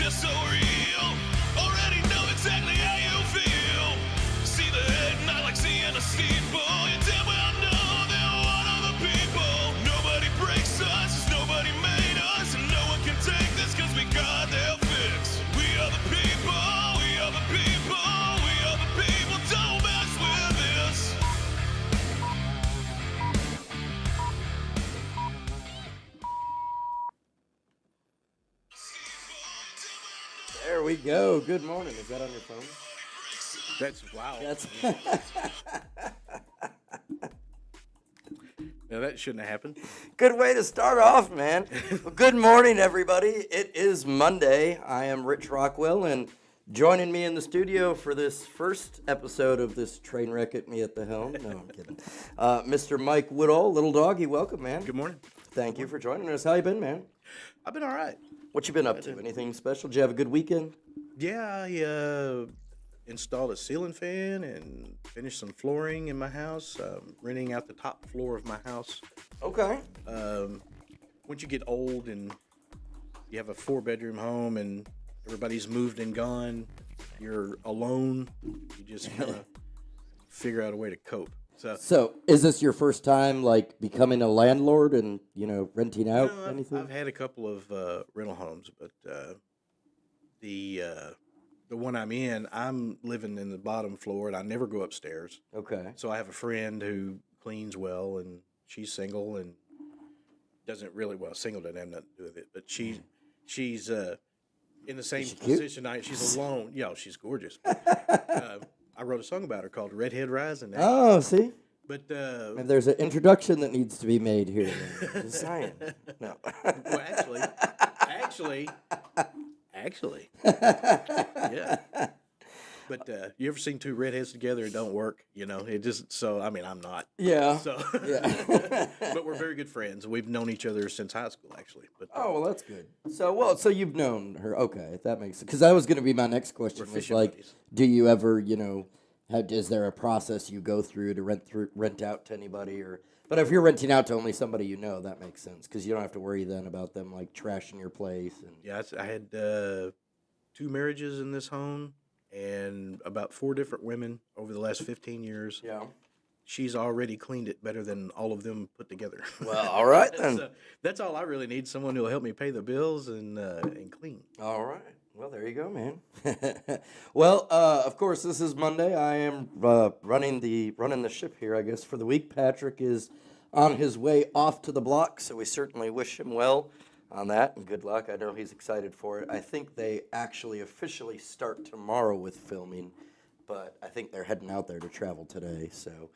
you're so real. Already know exactly how you feel. See the head, not like seeing a steeple. You damn well know they're one of the people. Nobody breaks us, 'cause nobody made us. And no one can take this, 'cause we got their fix. We are the people, we are the people, we are the people. Don't mess with this. There we go. Good morning. Is that on your phone? That's wow. That's Now that shouldn't have happened. good way to start off, man. Well, good morning, everybody. It is Monday. I am Rich Rockwell, and joining me in the studio for this first episode of this train wreck at me at the helm. No, I'm kidding. Mr. Mike Woodall, Little Doggy, welcome, man. Good morning. Thank you for joining us. How you been, man? I've been all right. What you been up to? Anything special? Did you have a good weekend? Yeah, I installed a ceiling fan and finished some flooring in my house. Renting out the top floor of my house. Okay. Once you get old and you have a 4-bedroom home and everybody's moved and gone, you're alone. You just kind of figure out a way to cope. So, is this your first time, like, becoming a landlord and, renting out anything? I've had a couple of rental homes, but the one I'm in, I'm living in the bottom floor, and I never go upstairs. Okay. So I have a friend who cleans well, and she's single and doesn't really single doesn't have nothing to do with it, but she's in the same position. She's alone. Yeah, she's gorgeous. I wrote a song about her called "Redhead Rising." Oh, see. But And there's an introduction that needs to be made here. Just saying. No. well, actually, yeah. But you ever seen two redheads together? It don't work, It just I'm not. Yeah. So Yeah. but we're very good friends. We've known each other since high school, actually. But Oh, well, that's good. So you've known her. Okay, that makes sense. Because that was going to be my next question. We're Was fishing like, buddies. do you ever, is there a process you go through to rent out to anybody? But if you're renting out to only somebody you know, that makes sense. Because you don't have to worry then about them, like, trashing your place. And yeah, I had 2 marriages in this home and about 4 different women over the last 15 years. Yeah. She's already cleaned it better than all of them put together. Well, all right then. So that's all I really need, someone who will help me pay the bills and clean. All right. Well, there you go, man. Well, of course, this is Monday. I am running the ship here, I guess, for the week. Patrick is on his way off to the block, so we certainly wish him well on that, and good luck. I know he's excited for it. I think they actually officially start tomorrow with filming, but I think they're heading out there to travel today, so...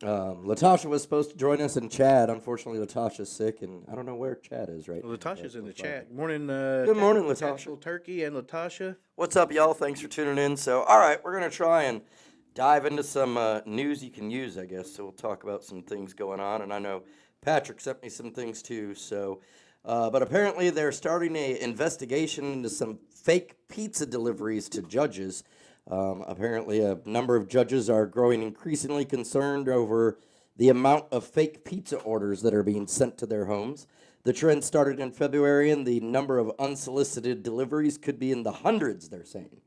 Latasha was supposed to join us, and Chad. Unfortunately, Latasha's sick, and I don't know where Chad is right Well, now. Latasha's in the chat. Good morning. Good morning, Latasha. Tactical Turkey and Latasha. What's up, y'all? Thanks for tuning in. So, all right, we're going to try and dive into some news you can use, I guess. So we'll talk about some things going on, and I know Patrick sent me some things, too. So, but apparently they're starting an investigation into some fake pizza deliveries to judges. Apparently, a number of judges are growing increasingly concerned over the amount of fake pizza orders that are being sent to their homes. The trend started in February, and the number of unsolicited deliveries could be in the hundreds, they're saying.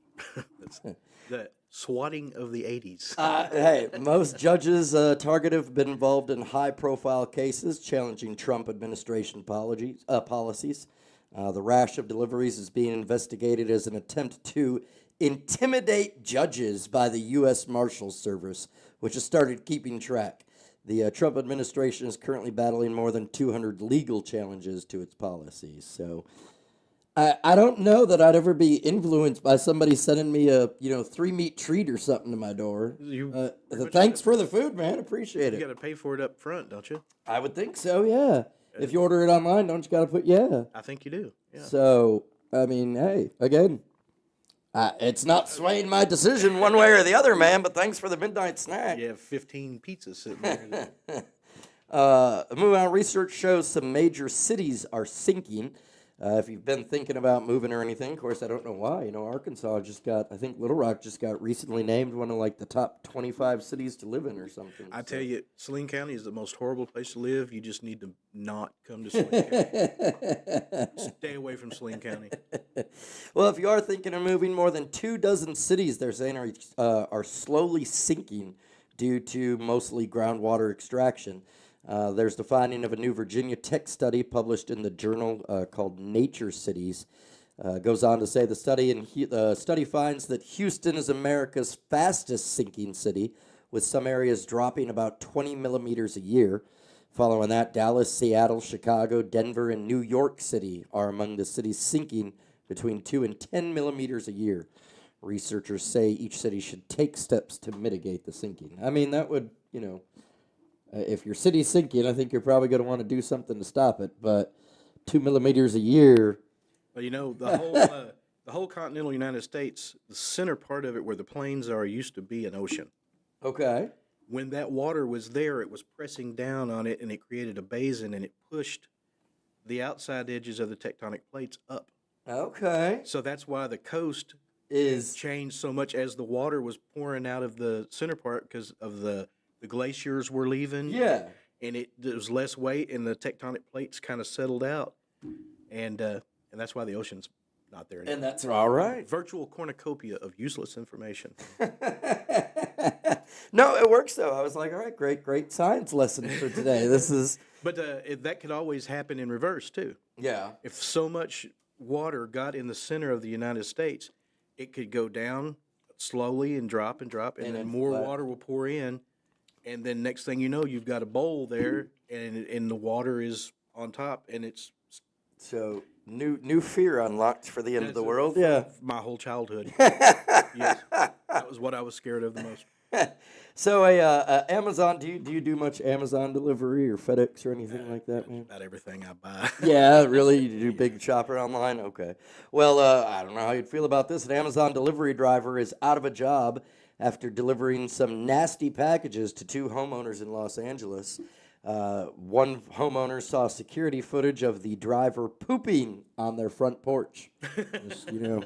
That's the swatting of the 80s. Hey, most judges targeted have been involved in high-profile cases challenging Trump administration policies. The rash of deliveries is being investigated as an attempt to intimidate judges by the U.S. Marshals Service, which has started keeping track. The Trump administration is currently battling more than 200 legal challenges to its policies. So I don't know that I'd ever be influenced by somebody sending me a 3-meat treat or something to my door. Thanks for the food, man. Appreciate You it. got to pay for it up front, don't you? I would think so, yeah. If you order it online, don't you got to put, yeah. I think you do. Yeah. So, I mean, hey, again, it's not swaying my decision one way or the other, man, but thanks for the midnight snack. You have 15 pizzas sitting there. Moving on, research shows some major cities are sinking. If you've been thinking about moving or anything, of course, I don't know why. Arkansas I think Little Rock just got recently named one of like the top 25 cities to live in or something. I tell you, Saline County is the most horrible place to live. You just need to not come to Saline County. Stay away from Saline County. Well, if you are thinking of moving, more than 24 cities, they're saying, are slowly sinking due to mostly groundwater extraction. There's the finding of a new Virginia Tech study published in the journal called Nature Cities. Goes on to say the study finds that Houston is America's fastest sinking city, with some areas dropping about 20 millimeters a year. Following that, Dallas, Seattle, Chicago, Denver, and New York City are among the cities sinking between 2 and 10 millimeters a year. Researchers say each city should take steps to mitigate the sinking. I mean, that would, if your city's sinking, I think you're probably going to want to do something to stop it. But 2 millimeters a year. Well, the whole continental United States, the center part of it where the plains are used to be an ocean. Okay. When that water was there, it was pressing down on it, and it created a basin, and it pushed the outside edges of the tectonic plates up. Okay. So that's why the coast Is changed so much as the water was pouring out of the center part because of the glaciers were leaving. Yeah. And there was less weight, and the tectonic plates kind of settled out, and that's why the ocean's not there anymore. And that's all right. Virtual cornucopia of useless information. No, it works though. I was like, all right, great science lesson for today. This is. But that could always happen in reverse too. Yeah. If so much water got in the center of the United States, it could go down slowly and drop, and And then then more flat. water will pour in, and then next thing you know, you've got a bowl there, and the water is on top, and it's So new fear unlocked for the end of the world. Yeah. my whole childhood. Yes, that was what I was scared of the most. So Amazon, do you do much Amazon delivery or FedEx or anything like that, man? About everything I buy. Yeah, really? You do big shopper online? Okay. Well, I don't know how you'd feel about this. An Amazon delivery driver is out of a job after delivering some nasty packages to 2 homeowners in Los Angeles. One homeowner saw security footage of the driver pooping on their front porch. Just, here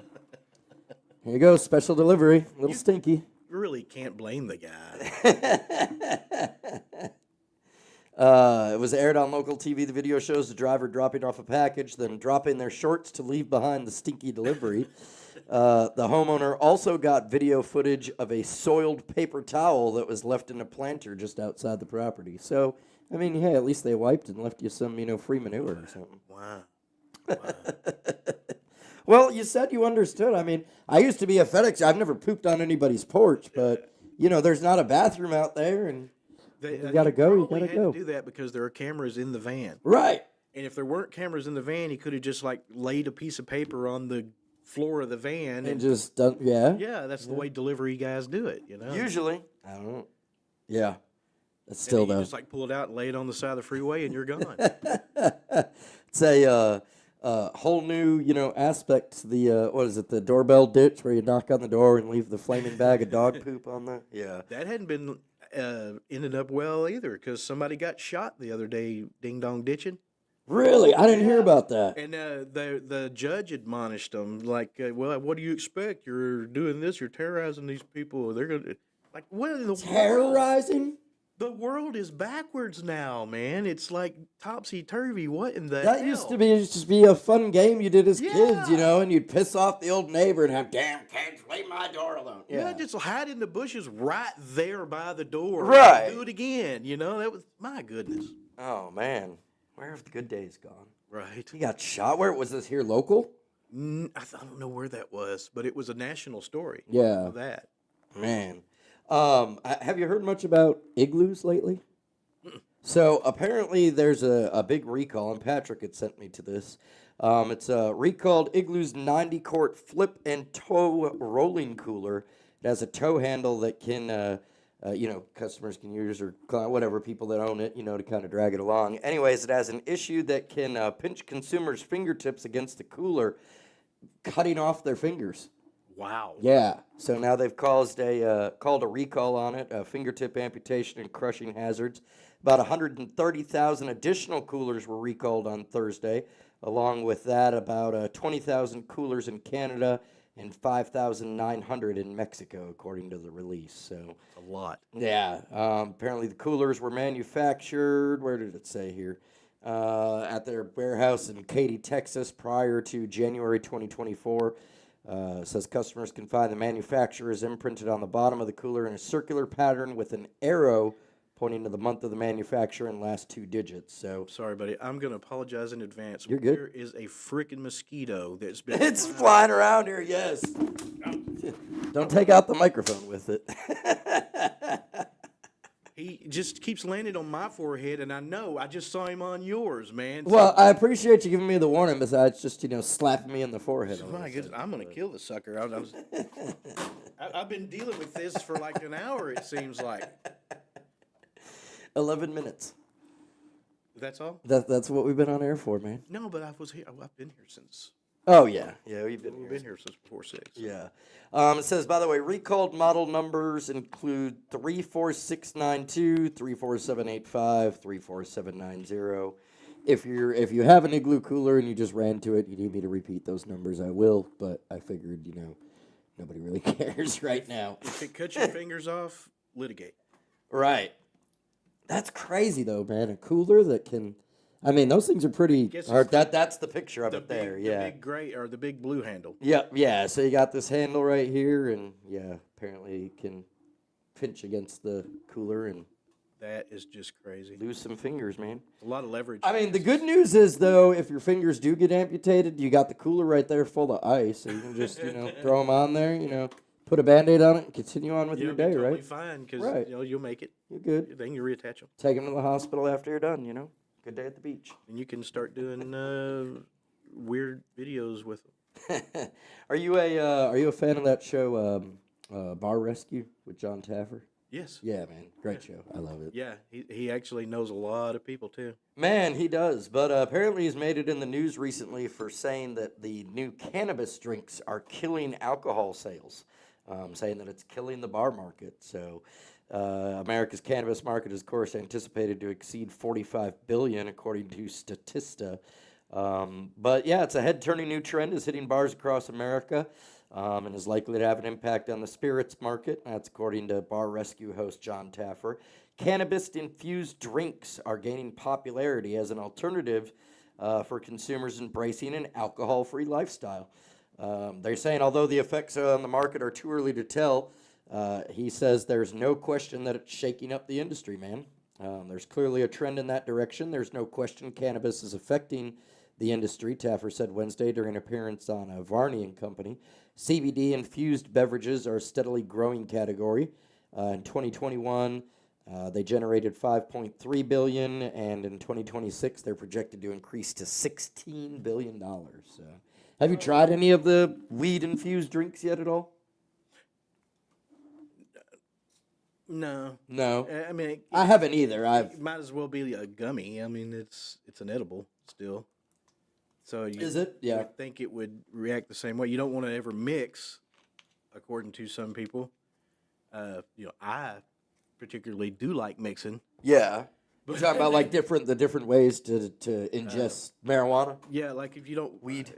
you go, special delivery, a little stinky. You really can't blame the guy. It was aired on local TV. The video shows the driver dropping off a package, then dropping their shorts to leave behind the stinky delivery. The homeowner also got video footage of a soiled paper towel that was left in a planter just outside the property. So, I mean, hey, at least they wiped and left you some, free manure or something. Wow. Well, you said you understood. I mean, I used to be a FedEx. I've never pooped on anybody's porch, but, there's not a bathroom out there, and you got to go, you got to go. To do that because there are cameras in the van. Right. And if there weren't cameras in the van, he could have just, laid a piece of paper on the floor of the van. And just done, yeah. Yeah, that's the way delivery guys do it, Usually. I don't know. Yeah. That's And still, then you though. just, pull it out and lay it on the side of the freeway, and you're gone. It's a whole new, aspect to the, the doorbell ditch where you knock on the door and leave the flaming bag of dog poop on the, yeah. That hadn't been ended up well either because somebody got shot the other day ding-dong ditching. Really? I didn't hear about that. And the judge admonished them, well, what do you expect? You're doing this. You're terrorizing these people. They're going to, what in the world? Terrorizing? The world is backwards now, man. It's topsy-turvy. What in the That hell? used to be a fun game you did as kids, Yeah. and you'd piss off the old neighbor and have, damn kids, leave my door alone. Yeah, just hide in the bushes right there by the door. Right. Do it again. That was, my goodness. Oh, man. Where have the good days gone? Right. He got shot. Where was this here local? I don't know where that was, but it was a national story. Yeah. Of that. Man. Have you heard much about igloos lately? So apparently there's a big recall, and Patrick had sent me to this. It's a recalled Igloo's 90-quart flip and tow rolling cooler. It has a tow handle that can, customers can use, or whatever, people that own it, to kind of drag it along. Anyways, it has an issue that can pinch consumers' fingertips against the cooler, cutting off their fingers. Wow. Yeah. So now they've called a recall on it, fingertip amputation and crushing hazards. About 130,000 additional coolers were recalled on Thursday, Along with that, about 20,000 coolers in Canada and 5,900 in Mexico, according to the release. So A lot. yeah, apparently the coolers were manufactured. Where did it say here? At their warehouse in Katy, Texas, prior to January 2024. Says customers can find the manufacturer's imprinted on the bottom of the cooler in a circular pattern with an arrow pointing to the month of the manufacturer and last 2 digits. So Sorry, buddy. I'm going to apologize in advance. You're good. There is a freaking mosquito that's been. it's flying around here. Yes. Don't take out the microphone with it. He just keeps landing on my forehead, and I just saw him on yours, man. Well, I appreciate you giving me the warning, besides just slapping me in the forehead. all of a My goodness, sudden. I'm going to kill the sucker. I've been dealing with this for like an hour, it seems like. 11 minutes. That's all? That's what we've been on air for, man. No, but I've been here since. Oh yeah, we've been We've here. been here since before 6. Yeah. It says, by the way, recalled model numbers include 34692, 34785, 34790. If you have an Igloo cooler and you just ran to it, you need me to repeat those numbers, I will. But I figured, nobody really cares right now. If it cuts your fingers off, litigate. Right. That's crazy though, man. A cooler that can. I mean, those things are pretty. Guess Or it's that's the picture of The it there. big, Yeah. The big gray or the big blue handle. Yeah. So you got this handle right here, and apparently you can pinch against the cooler and That is just crazy. lose some fingers, man. A lot of leverage. I mean, the good news is though, if your fingers do get amputated, you got the cooler right there full of ice, so you can just throw them on there, put a Band-Aid on it, and continue on with your day, totally right? fine because Right. you'll make it. You're good. Then you reattach them, Take them to the hospital after you're done. Good day at the beach. and you can start doing weird videos with them. Are you a fan of that show, Bar Rescue with John Taffer? Yes. Yeah, man, great show. I love it. Yeah, he actually knows a lot of people too. Man, he does. But apparently he's made it in the news recently for saying that the new cannabis drinks are killing alcohol sales, saying that it's killing the bar market. So America's cannabis market is, of course, anticipated to exceed $45 billion, according to Statista. But yeah, it's a head-turning new trend is hitting bars across America. And is likely to have an impact on the spirits market. That's according to Bar Rescue host John Taffer. Cannabis-infused drinks are gaining popularity as an alternative for consumers embracing an alcohol-free lifestyle. They're saying although the effects on the market are too early to tell, he says there's no question that it's shaking up the industry, man. There's clearly a trend in that direction. There's no question cannabis is affecting the industry, Taffer said Wednesday during an appearance on Varney and Company. CBD-infused beverages are a steadily growing category. In 2021, they generated $5.3 billion, and in 2026, they're projected to increase to $16 billion. So, have you tried any of the weed-infused drinks yet at all? No. No. I mean, I haven't either. it might as well be a gummy. I mean, it's an edible still. So Is it? Yeah. I think it would react the same way. You don't want to ever mix, according to some people. I particularly do like mixing. Yeah. You're talking about like the different ways to ingest marijuana? Yeah, like if you don't Weed.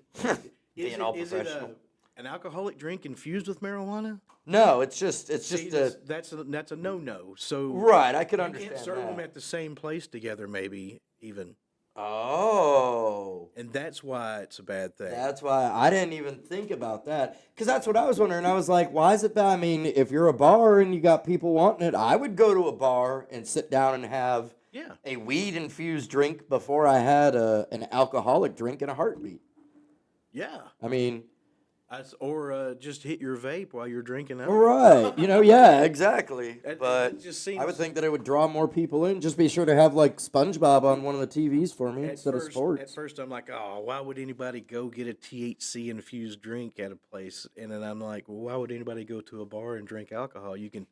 Is all it professional. an alcoholic drink infused with marijuana? No, it's just See, a that's a no-no. So right. I could you understand can't serve them that. at the same place together, maybe even, Oh, and that's why it's a bad thing. that's why I didn't even think about that. Because that's what I was wondering. I was like, why is it bad? I mean, if you're a bar and you got people wanting it, I would go to a bar and sit down and have Yeah. a weed-infused drink before I had an alcoholic drink in a heartbeat. Yeah. I mean, Or just hit your vape while you're drinking that. right. Yeah, exactly. It But just seems, I would think that it would draw more people in. Just be sure to have like SpongeBob on one of the TVs for me instead of At sports. first, I'm like, oh, why would anybody go get a THC infused drink at a place? And then I'm like, well, why would anybody go to a bar and drink alcohol? You can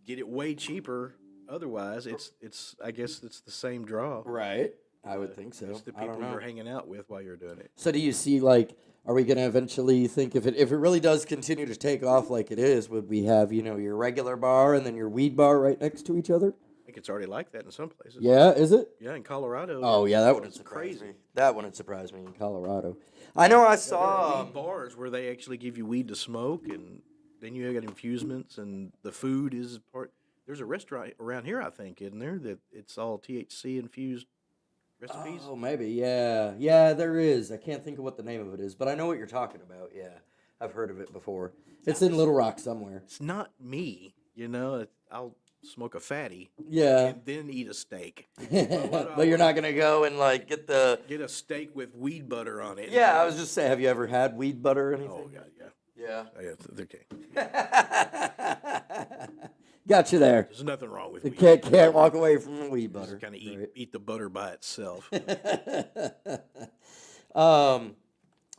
get it way cheaper. Otherwise, it's I guess it's the same draw. Right. I would think so. It's the I people don't know. you're hanging out with while you're doing it. So do you see like, are we going to eventually think if it really does continue to take off like it is, would we have, your regular bar and then your weed bar right next to each other? think it's already like that in some places. Yeah, is it? Yeah, in Colorado. Oh, yeah, that wouldn't it's surprise crazy. me. That wouldn't surprise me in Colorado. I know I There are saw... weed bars where they actually give you weed to smoke, and then you got infusements, and the food is part. There's a restaurant around here, I think, isn't there, that it's all THC infused recipes. Oh, maybe, yeah. Yeah, there is. I can't think of what the name of it is, but I know what you're talking about, yeah. I've heard of it before. It's in Little Rock somewhere. It's not me, I'll smoke a fatty Yeah. and then eat a steak. But you're not going to go and, like, get the... Get a steak with weed butter on it. Yeah, I was just saying, have you ever had weed butter or anything? Oh, God, yeah. Yeah. Oh, yeah, okay. Got you there. There's nothing wrong with You weed. can't walk away from the weed butter. Just kind of Right. eat the butter by itself.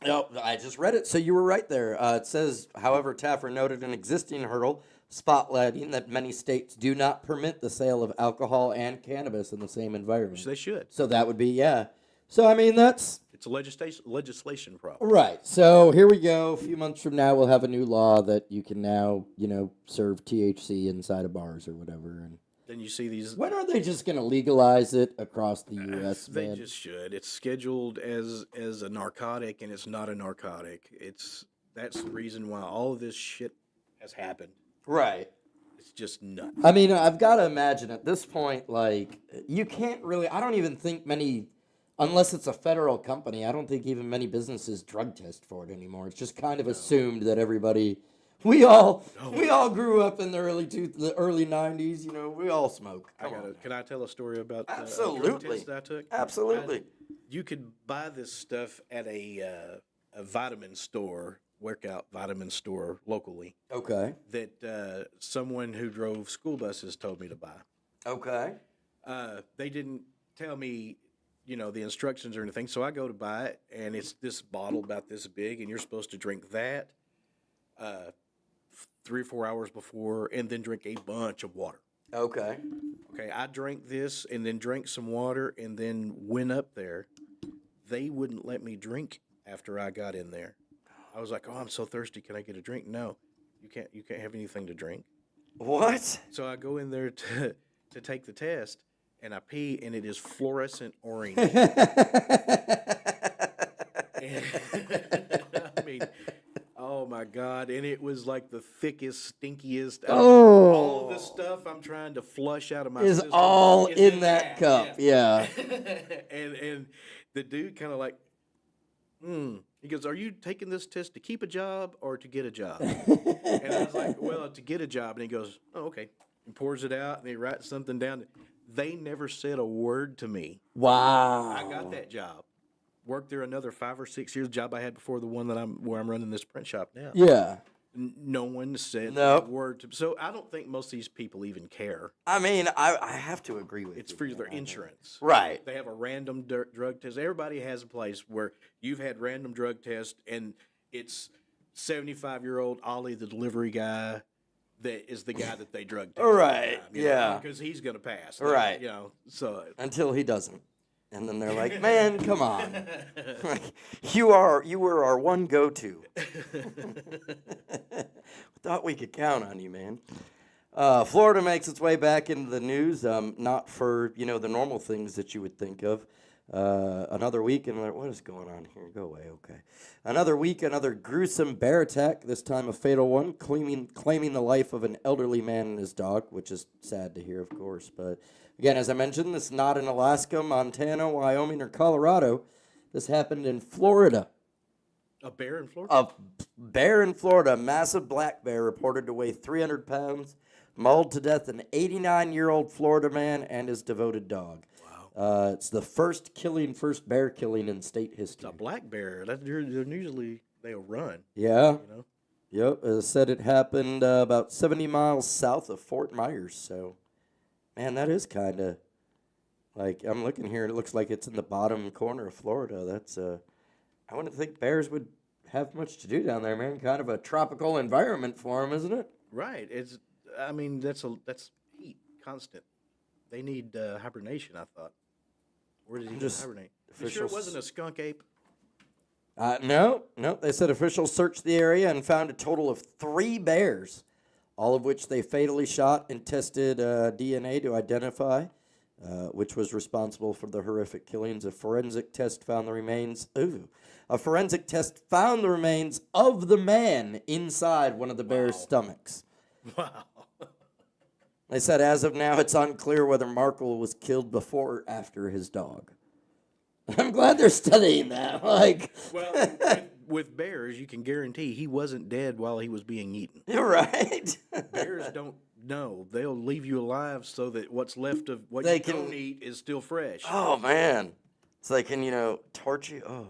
No, I just read it, so you were right there. It says, however, Taffer noted an existing hurdle spotlighting that many states do not permit the sale of alcohol and cannabis in the same environment. Which they should. So that would be, yeah. So, I mean, that's... It's a legislation problem. Right. So here we go. A few months from now, we'll have a new law that you can now, serve THC inside of bars or whatever. And Then you see these. when are they just going to legalize it across the U.S., They man? just should. It's scheduled as a narcotic, and it's not a narcotic. That's the reason why all of this shit has happened. Right. It's just nuts. I mean, I've got to imagine at this point, like, you can't really, I don't even think many, unless it's a federal company, I don't think even many businesses drug test for it anymore. It's just kind of assumed that everybody, we all grew up in the early 90s, we all smoke. Can I tell a story about a drug Absolutely. test that I took? Absolutely. You could buy this stuff at a vitamin store, workout vitamin store locally, Okay. that someone who drove school buses told me to buy. Okay. They didn't tell me, the instructions or anything, so I go to buy it, and it's this bottle about this big, and you're supposed to drink that 3 or 4 hours before, and then drink a bunch of water. Okay. Okay, I drank this, and then drank some water, and then went up there. They wouldn't let me drink after I got in there. I was like, "Oh, I'm so thirsty. Can I get a drink?" No, you can't. You can't have anything to drink. What? So I go in there to take the test, and I pee, and it is fluorescent orange. And, I mean, oh my God! And it was like the thickest, stinkiest. All of the stuff I'm trying to flush out of my Is system all is in that cup. Yeah. and the dude kind of like, He goes, "Are you taking this test to keep a job or to get a job?" And I was like, "Well, to get a job." And he goes, "Oh, okay." And pours it out, and he writes something down. They never said a word to me. Wow. I got that job. Worked there another 5 or 6 years. Job I had before the one where I'm running this print shop now. Yeah. No one said Nope. a word to. So I don't think most of these people even care. I mean, I have to agree with It's you. for man. their insurance. Right. They have a random drug test. Everybody has a place where you've had random drug tests, and it's 75-year-old Ollie, the delivery guy, that is the guy that they drug test. Right, yeah. Because he's going to pass. Right. So. Until he doesn't. And then they're like, "Man, come on. You were our one go-to." Thought we could count on you, man. Florida makes its way back into the news, not for, the normal things that you would think of. Another week, and what is going on here? Go away, okay. Another week, another gruesome bear attack, this time a fatal one, claiming the life of an elderly man and his dog, which is sad to hear, of course. But again, as I mentioned, this is not in Alaska, Montana, Wyoming, or Colorado. This happened in Florida. A bear in Florida? A bear in Florida, a massive black bear reported to weigh 300 pounds, mauled to death an 89-year-old Florida man and his devoted dog. Wow. It's the first bear killing in state history. A black bear. They're usually, they'll run. Yeah. Yep. As I said, it happened about 70 miles south of Fort Myers. So, man, that is kind of like, I'm looking here. It looks like it's in the bottom corner of Florida. That's I wouldn't think bears would have much to do down there, man. Kind of a tropical environment for them, isn't it? Right. That's heat, constant. They need hibernation, I thought. Where did he hibernate? You sure it wasn't a skunk ape? No. They said officials searched the area and found a total of 3 bears, all of which they fatally shot and tested DNA to identify which was responsible for the horrific killings. A forensic test found the remains. A forensic test found the remains of the man inside one of the bear's stomachs. Wow. They said as of now, it's unclear whether Markle was killed before or after his dog. I'm glad they're studying that. Like, Well, with bears, you can guarantee he wasn't dead while he was being eaten. you're right. Bears don't know. They'll leave you alive so that what's left of what They you can- don't eat is still fresh. Oh man, so they can torture you. Oh,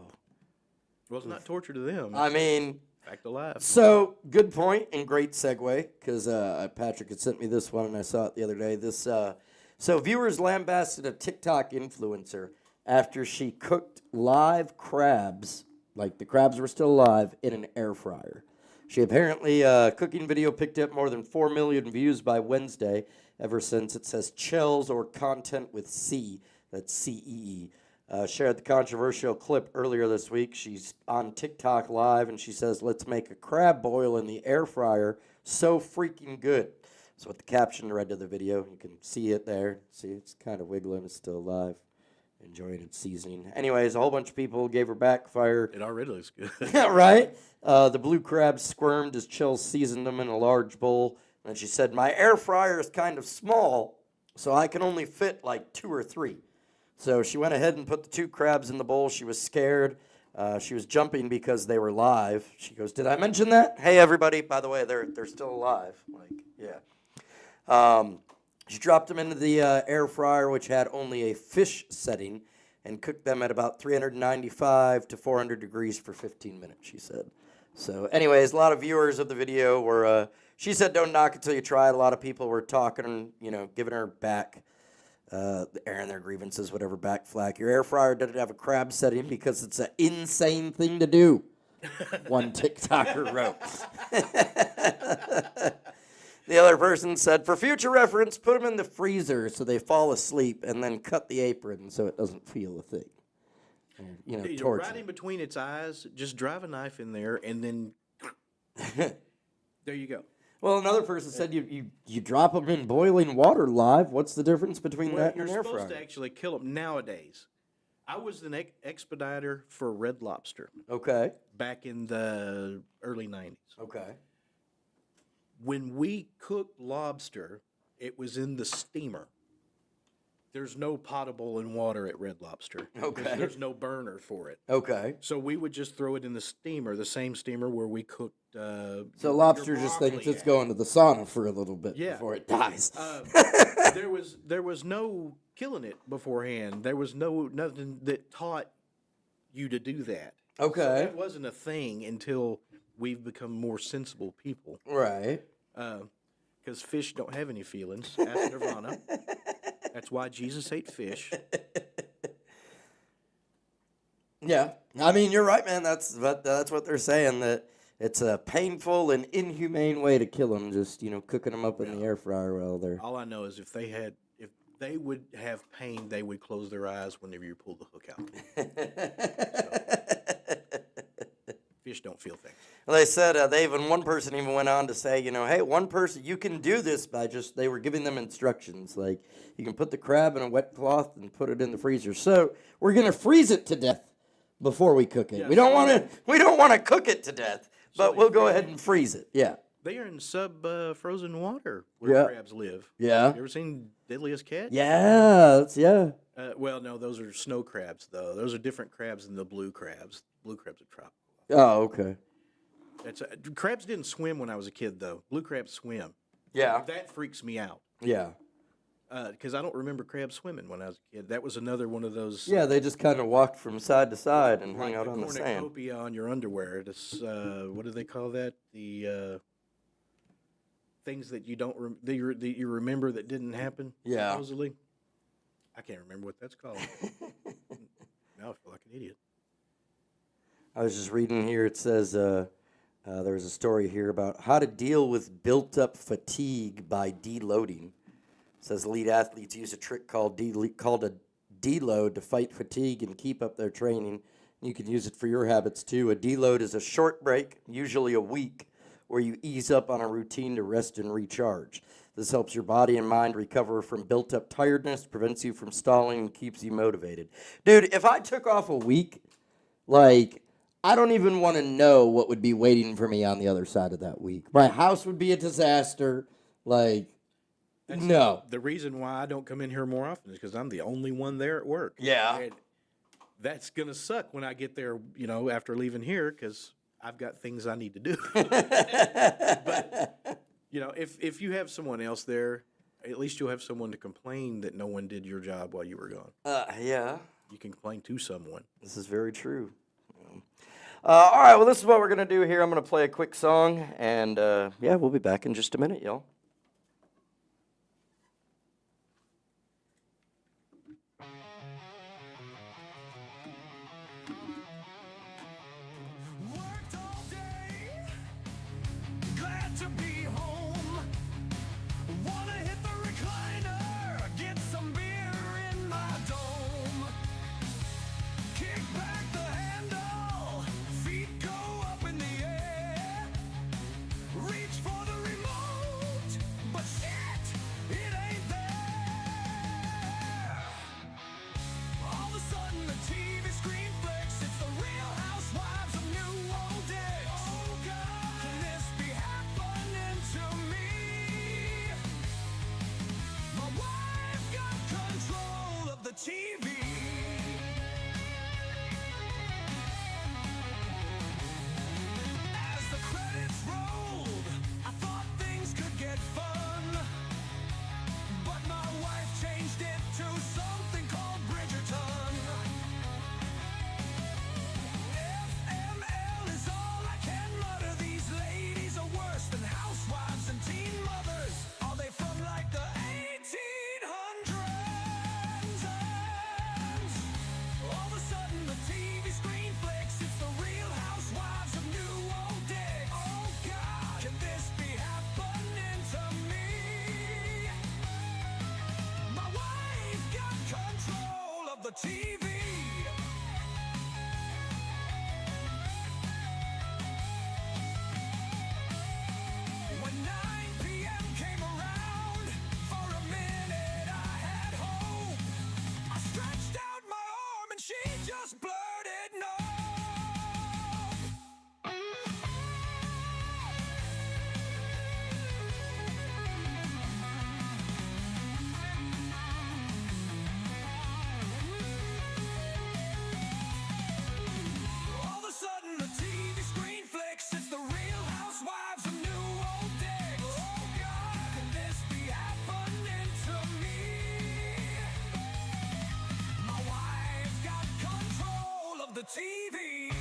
Well, it's not torture to them. I mean. Back to life. So, good point and great segue, because Patrick had sent me this one and I saw it the other day. So viewers lambasted a TikTok influencer after she cooked live crabs, like the crabs were still alive, in an air fryer. She apparently, cooking video picked up more than 4 million views by Wednesday, ever since it says Chels or content with C, that's C-E-E. Shared the controversial clip earlier this week. She's on TikTok Live, and she says, "Let's make a crab boil in the air fryer. So freaking good." That's what the caption read to the video. You can see it there. See, it's kind of wiggling. It's still alive. Enjoying its seasoning. Anyways, a whole bunch of people gave her backfire. It already looks good. Yeah, right? The blue crabs squirmed as Chills seasoned them in a large bowl. And she said, "My air fryer is kind of small, so I can only fit like 2 or 3. So she went ahead and put the 2 crabs in the bowl. She was scared. She was jumping because they were live. She goes, "Did I mention that? Hey, everybody, by the way, they're still alive." Like, yeah. She dropped them into the air fryer, which had only a fish setting, and cooked them at about 395 to 400 degrees for 15 minutes, she said. So anyways, a lot of viewers of the video were, she said, "Don't knock it till you try it." A lot of people were talking, giving her back, airing their grievances, whatever, back flack. Your air fryer doesn't have a crab setting because it's an insane thing to do, one TikToker wrote. The other person said, "For future reference, put them in the freezer so they fall asleep and then cut the apron so it doesn't feel a thing." Torture. Right in between its eyes, just drive a knife in there, and then there you go. Well, another person said you drop them in boiling water live. What's the difference between Well, that and you're an air supposed fryer? to actually kill them nowadays. I was an expediter for Red Lobster Okay. back in the early 90s. Okay. When we cooked lobster, it was in the steamer. There's no potable in water at Red Lobster. Okay. There's no burner for it. Okay. So we would just throw it in the steamer, the same steamer where we cooked. So your lobster just thinks broccoli it's at. going to the sauna for a little bit Yeah. before it dies. There was no killing it beforehand. There was nothing that taught you to do that. So Okay. that wasn't a thing until we've become more sensible people. Right. Because fish don't have any feelings. Ask Nirvana. That's why Jesus ate fish. Yeah. I mean, you're right, man. That's what they're saying, that it's a painful and inhumane way to kill them, just, cooking them up in the air fryer while they're... All I know is if they would have pain, they would close their eyes whenever you pull the hook out. Fish don't feel things. Well, they said, one person even went on to say, hey, one person, you can do this by they were giving them instructions. Like, you can put the crab in a wet cloth and put it in the freezer. So we're going to freeze it to death before we cook it. Yeah, we don't want to cook it to death, but we'll go ahead and freeze it. Yeah. They are in frozen water where crabs live. Yeah. You ever seen Deadliest Catch? Yeah. Yeah. Well, no, those are snow crabs, though. Those are different crabs than the blue crabs. Blue crabs are tropical. Oh, okay. Crabs didn't swim when I was a kid, though. Blue crabs swim. Yeah. That freaks me out. Yeah. Because I don't remember crabs swimming when I was a kid. That was another one of those. Yeah, they just kind of walked from side to side and hung Like out on the sand. cornucopia on your underwear. It's, what do they call that? The things that you don't that you remember that didn't happen. Yeah. Supposedly. I can't remember what that's called. Now I feel like an idiot. I was just reading here. It says there was a story here about how to deal with built-up fatigue by deloading. It says elite athletes use a trick called a deload to fight fatigue and keep up their training. You can use it for your habits too. A deload is a short break, usually a week, where you ease up on a routine to rest and recharge. This helps your body and mind recover from built-up tiredness, prevents you from stalling, and keeps you motivated. Dude, if I took off a week, like, I don't even want to know what would be waiting for me on the other side of that week. My house would be a disaster. Like, no. The reason why I don't come in here more often is because I'm the only one there at work. Yeah. And that's going to suck when I get there, you know, after leaving here because I've got things I need to do. But, you know, if you have someone else there, at least you'll have someone to complain that no one did your job while you were gone. Yeah. You can complain to someone. This is very true. All right, well, this is what we're going to do here. I'm going to play a quick song, and, yeah, we'll be back in just a minute, y'all. Worked all day, glad to be home. Wanna hit the recliner, get some beer in my dome. Kick back the handle, feet go up in the air. Reach for the remote, but shit, it ain't there. All of a sudden the TV screen flicks, it's the Real Housewives of New Woodall. Oh God, can this be happening to me? My wife got control of the TV. As the credits rolled, I thought things could get fun, but my wife changed it to something called Bridgerton. FML is all I can mutter. These ladies are worse than housewives and teen mothers. Are they from like the 1800s? All of a sudden the TV screen flicks, it's the Real Housewives of New Woodall. Oh God, can this be happening to me? My wife got control of the TV. When 9 p.m. came around, for a minute I had hope. I stretched out my arm and she just blurted no. All of a sudden the TV screen flicks, it's the Real Housewives of New Woodall. Oh God, can this be happening to me? My wife got control of the TV.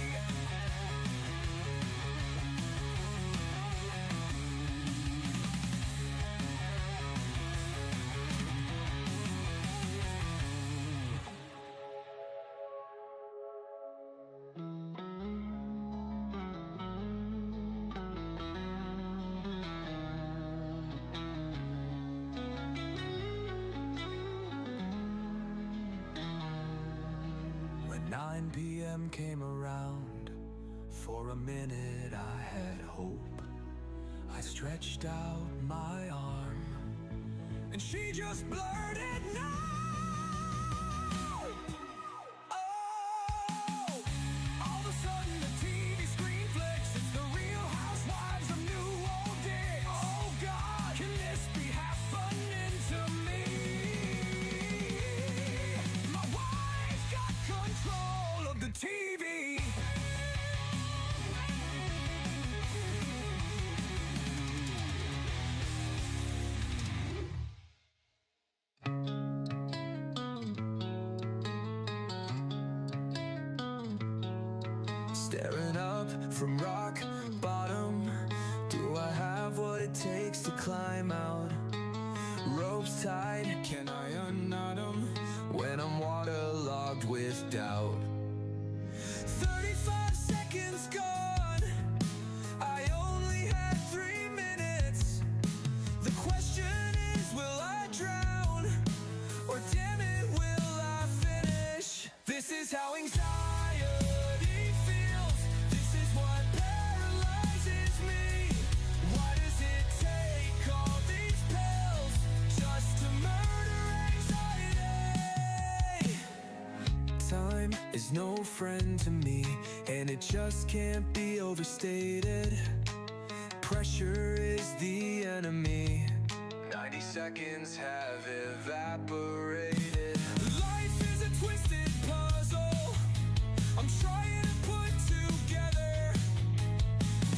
When 9 p.m. came around, for a minute I had hope. I stretched out my arm, and she just blurted no. Oh, all of a sudden the TV screen flicks, it's the Real Housewives of New Woodall. Oh God, can this be happening to me? My wife got control of the TV. Staring up from rock bottom, do I have what it takes to climb out? Ropes tied, can I unknot them when I'm waterlogged with doubt? 35 seconds gone, I only had 3 minutes. The question is, will I drown, or damn it, will I finish? This is how anxiety feels. This is what paralyzes me. time is no friend to me, and it just can't be overstated. Pressure is the enemy. 90 seconds have evaporated. Life is a twisted puzzle I'm trying to put together.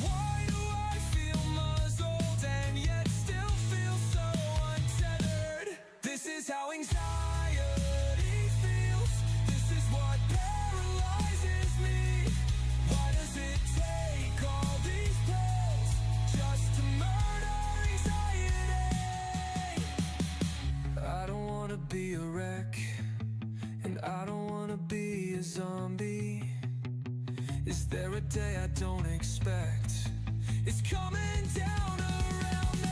Why do I feel muzzled and yet still feel so untethered? This is how anxiety feels. This is what paralyzes me. Why does it take all these pills just to murder anxiety? I don't wanna be a wreck, and I don't wanna be a zombie. Is there a day I don't expect? It's coming down around me.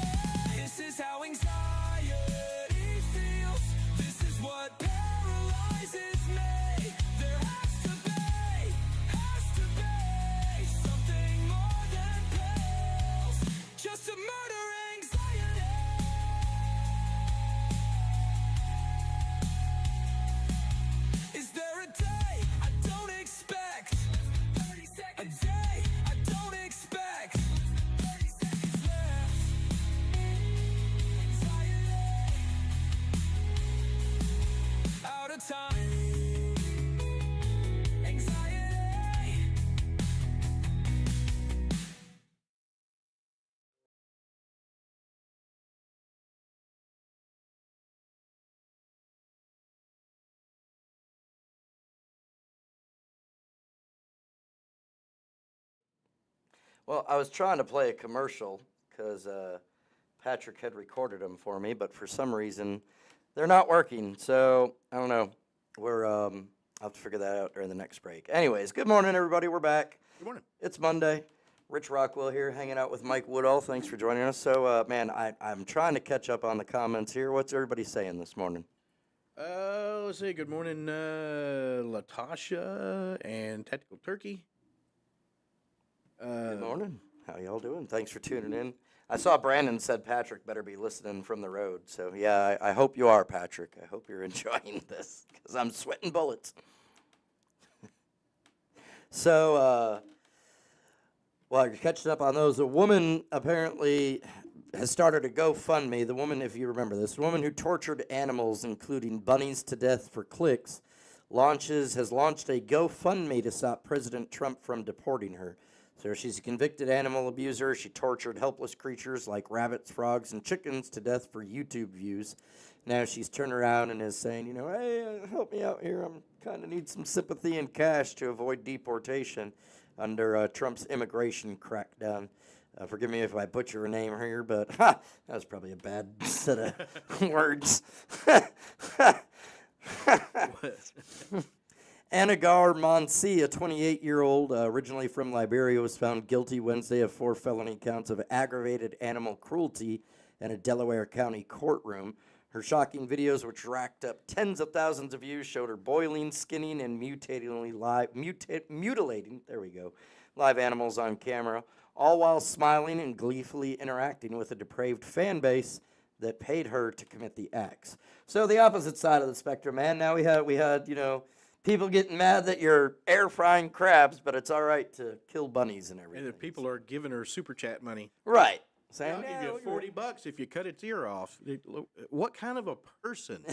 This is how anxiety feels. This is what paralyzes me. There has to be something more than pills just to murder anxiety. Is there a day I don't expect? 30 seconds. A day I don't expect. 30 seconds left. Anxiety. Out of time. Anxiety. Well, I was trying to play a commercial because Patrick had recorded them for me, but for some reason they're not working. So I don't know. I'll have to figure that out during the next break. Anyways, good morning, everybody. We're back. Good morning. It's Monday. Rich Rockwell here, hanging out with Mike Woodall. Thanks for joining us. So, man, I'm trying to catch up on the comments here. What's everybody saying this morning? Let's see. Good morning, Latasha and Tactical Turkey. Good morning. How y'all doing? Thanks for tuning in. I saw Brandon said Patrick better be listening from the road. So, yeah, I hope you are, Patrick. I hope you're enjoying this because I'm sweating bullets. So, while you're catching up on those, a woman apparently has started a GoFundMe. The woman, if you remember this, woman who tortured animals, including bunnies, to death for clicks, has launched a GoFundMe to stop President Trump from deporting her. So she's a convicted animal abuser. She tortured helpless creatures like rabbits, frogs, and chickens to death for YouTube views. Now she's turned around and is saying, hey, help me out here. I'm kind of need some sympathy and cash to avoid deportation under Trump's immigration crackdown. Forgive me if I butcher her name here, but that was probably a bad set of words. Anagar Monsi, a 28-year-old, originally from Liberia, was found guilty Wednesday of 4 felony counts of aggravated animal cruelty in a Delaware County courtroom. Her shocking videos, which racked up tens of thousands of views, showed her boiling, skinning, and mutilating live animals on camera, all while smiling and gleefully interacting with a depraved fan base that paid her to commit the acts. So the opposite side of the spectrum, man. Now we had people getting mad that you're air frying crabs, but it's all right to kill bunnies and everything. And the people are giving her super chat money. Right. I'll give you $40 if you cut its ear off. What kind of a person?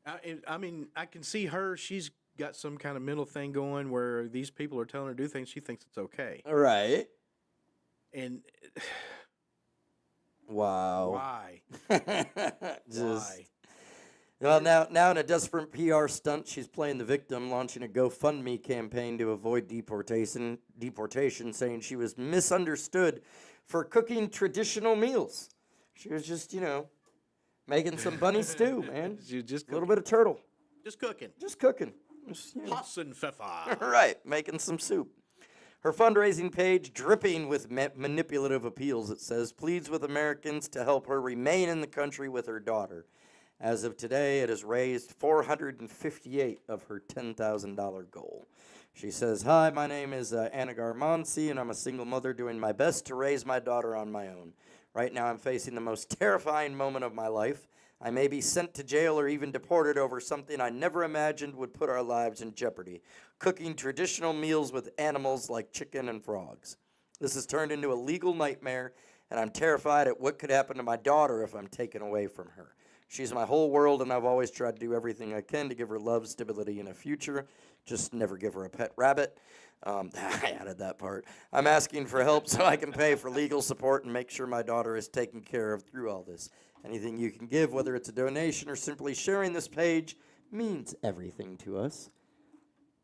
I mean, I can see her. She's got some kind of mental thing going where these people are telling her to do things. She thinks it's okay. Right. And wow. why? Why? Well, now in a desperate PR stunt, she's playing the victim, launching a GoFundMe campaign to avoid deportation, saying she was misunderstood for cooking traditional meals. She was just, making some bunny stew, man. She was just a little bit of turtle. Just cooking. Just cooking. Hassenpfeffer. Right, making some soup. Her fundraising page, dripping with manipulative appeals, it says, pleads with Americans to help her remain in the country with her daughter. As of today, it has raised $458 of her $10,000 goal. She says, hi, my name is Anagar Monsi, and I'm a single mother doing my best to raise my daughter on my own. Right now, I'm facing the most terrifying moment of my life. I may be sent to jail or even deported over something I never imagined would put our lives in jeopardy. Cooking traditional meals with animals like chicken and frogs. This has turned into a legal nightmare, and I'm terrified at what could happen to my daughter if I'm taken away from her. She's my whole world, and I've always tried to do everything I can to give her love, stability, and a future. Just never give her a pet rabbit. I added that part. I'm asking for help so I can pay for legal support and make sure my daughter is taken care of through all this. Anything you can give, whether it's a donation or simply sharing this page, means everything to us.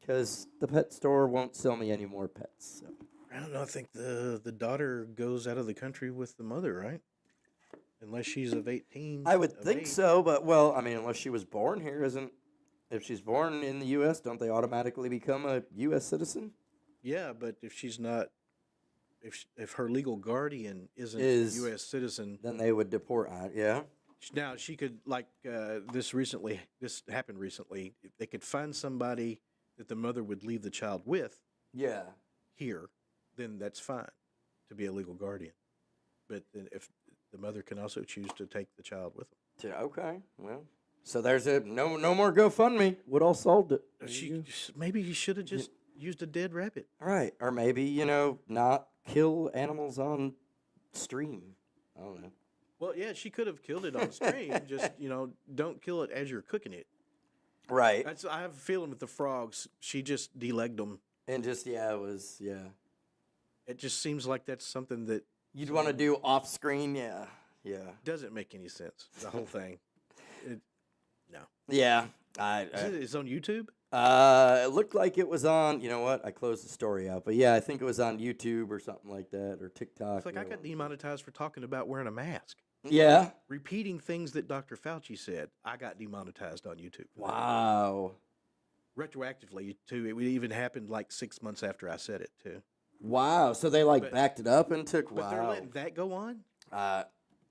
Because the pet store won't sell me any more pets. So. I don't know. I think the daughter goes out of the country with the mother, right? Unless she's of 18. I would of think age. so, but, well, I mean, unless she was born here, if she's born in the U.S., don't they automatically become a U.S. citizen? Yeah, but if she's not, if her legal guardian isn't a U.S. citizen, Then they would deport, yeah? now she could, like, this happened recently, if they could find somebody that the mother would leave the child with Yeah. here, then that's fine to be a legal guardian. But then if the mother can also choose to take the child with them. Okay, well, so there's no more GoFundMe. Woodall solved it. Maybe he should have just used a dead rabbit. All right, or maybe, not kill animals on stream. I don't know. Well, yeah, she could have killed it on stream. Just, don't kill it as you're cooking it. Right. I have a feeling with the frogs, she just delegged them. And just, yeah. It just seems like that's something that You'd want to do off screen, yeah. doesn't make any sense. The whole thing. No. Yeah. It's on YouTube? It looked like it was on, you know what? I closed the story out. But yeah, I think it was on YouTube or something like that, or TikTok. It's like I got demonetized for talking about wearing a mask. Yeah. Repeating things that Dr. Fauci said, I got demonetized on YouTube. Wow. Retroactively, too. It even happened like 6 months after I said it, too. Wow. So they backed it up and took, But they're letting that go on?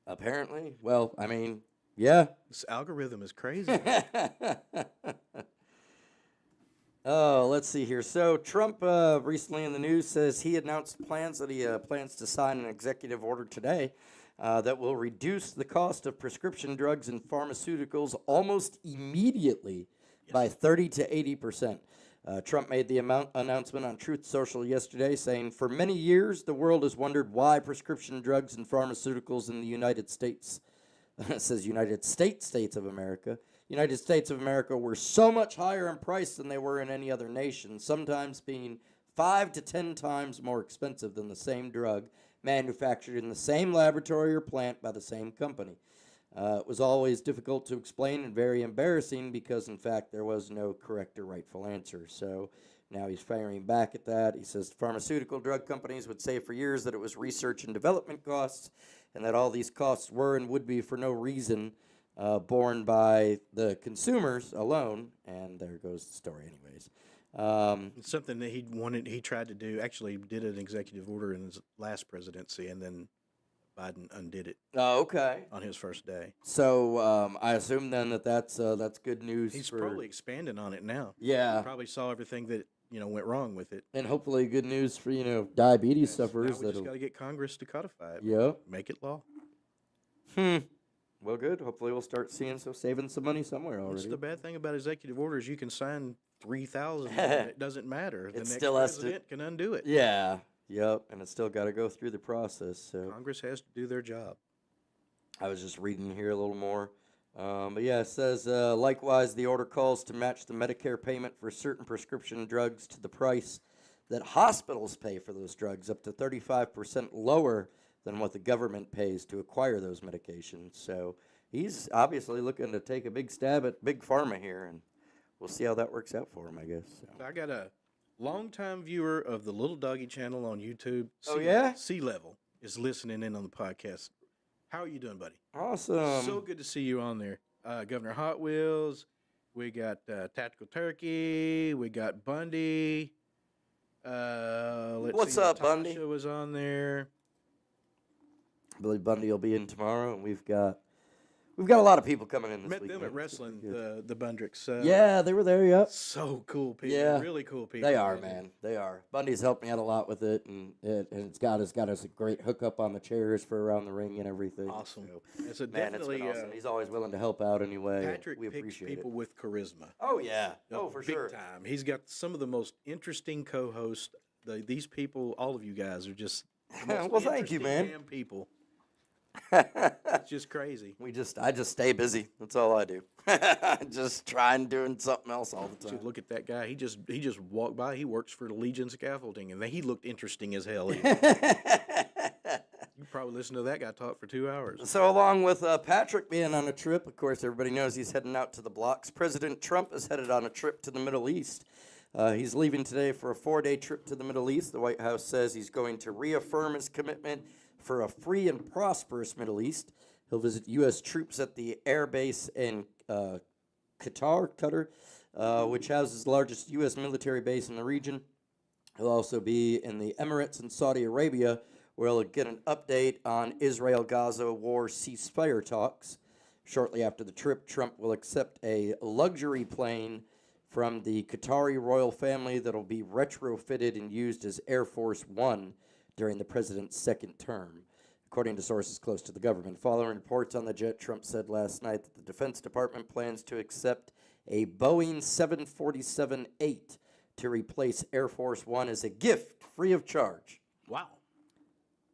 Apparently. Well, I mean, yeah. This algorithm is crazy. Oh, let's see here. So Trump recently in the news says he announced plans that he plans to sign an executive order today that will reduce the cost of prescription drugs and pharmaceuticals almost immediately by 30 to 80%. Trump made the announcement on Truth Social yesterday, saying, "For many years, the world has wondered why prescription drugs and pharmaceuticals in the United States," it says United States of America, United States of America were so much higher in price than they were in any other nation, sometimes being 5 to 10 times more expensive than the same drug manufactured in the same laboratory or plant by the same company. It was always difficult to explain and very embarrassing because, in fact, there was no correct or rightful answer. So now he's firing back at that. He says pharmaceutical drug companies would say for years that it was research and development costs and that all these costs were and would be for no reason borne by the consumers alone. And there goes the story anyways. It's something that he tried to do, actually did an executive order in his last presidency, and then Biden undid it. Oh, okay. On his first day. So I assume then that's good news. He's probably expanding on it now. Yeah. He probably saw everything that went wrong with it. And hopefully good news for diabetes Yes, sufferers. Now we just got to get Congress to codify it. Yeah. Make it law. Well, good. Hopefully we'll start saving some money somewhere already. That's the bad thing about executive orders. You can sign 3,000 and it doesn't matter. The next still has to- president can undo it. Yeah. Yep. And it's still got to go through the process. So Congress has to do their job. I was just reading here a little more. But yeah, it says, likewise, the order calls to match the Medicare payment for certain prescription drugs to the price that hospitals pay for those drugs, up to 35% lower than what the government pays to acquire those medications. So he's obviously looking to take a big stab at big pharma here, and we'll see how that works out for him, I guess. So. I got a longtime viewer of the Lil Doggy channel on YouTube. Oh, yeah? C-Level is listening in on the podcast. How are you doing, buddy? Awesome. So good to see you on there. Governor Hot Wheels. We got Tactical Turkey. We got Bundy. What's up, Bundy? Tasha was on there. I believe Bundy will be in tomorrow, and we've got we've got a lot of people coming in this Met week. them man. at wrestling, the Bundricks. Yeah, they were there. Yep. So cool people. Yeah. Really cool people. They are, man. They are. Bundy's helped me out a lot with it, and it's got us a great hookup on the chairs for around the ring and everything. Awesome. So, It's a man, it's definitely been awesome. He's always willing to help out anyway. Patrick we picks appreciate people it. with charisma. Oh yeah. Oh, for big sure. time. He's got some of the most interesting co-hosts. These people, all of you guys, are just the most Well, thank you, interesting man. damn people. It's just crazy. I just stay busy. That's all I do. Just trying doing something else all the So time. look at that guy. He just walked by. He works for the Legion Scaffolding, and he looked interesting as hell. You probably listen to that guy talk for 2 hours. So, along with Patrick being on a trip, of course, everybody knows he's heading out to the blocks. President Trump is headed on a trip to the Middle East. He's leaving today for a 4-day trip to the Middle East. The White House says he's going to reaffirm his commitment for a free and prosperous Middle East. He'll visit U.S. troops at the air base in Qatar, which houses the largest U.S. military base in the region. He'll also be in the Emirates and Saudi Arabia, where he'll get an update on Israel-Gaza war ceasefire talks. Shortly after the trip, Trump will accept a luxury plane from the Qatari royal family that'll be retrofitted and used as Air Force One during the president's second term, according to sources close to the government. Following reports on the jet, Trump said last night that the Defense Department plans to accept a Boeing 747-8 to replace Air Force One as a gift, free of charge. Wow.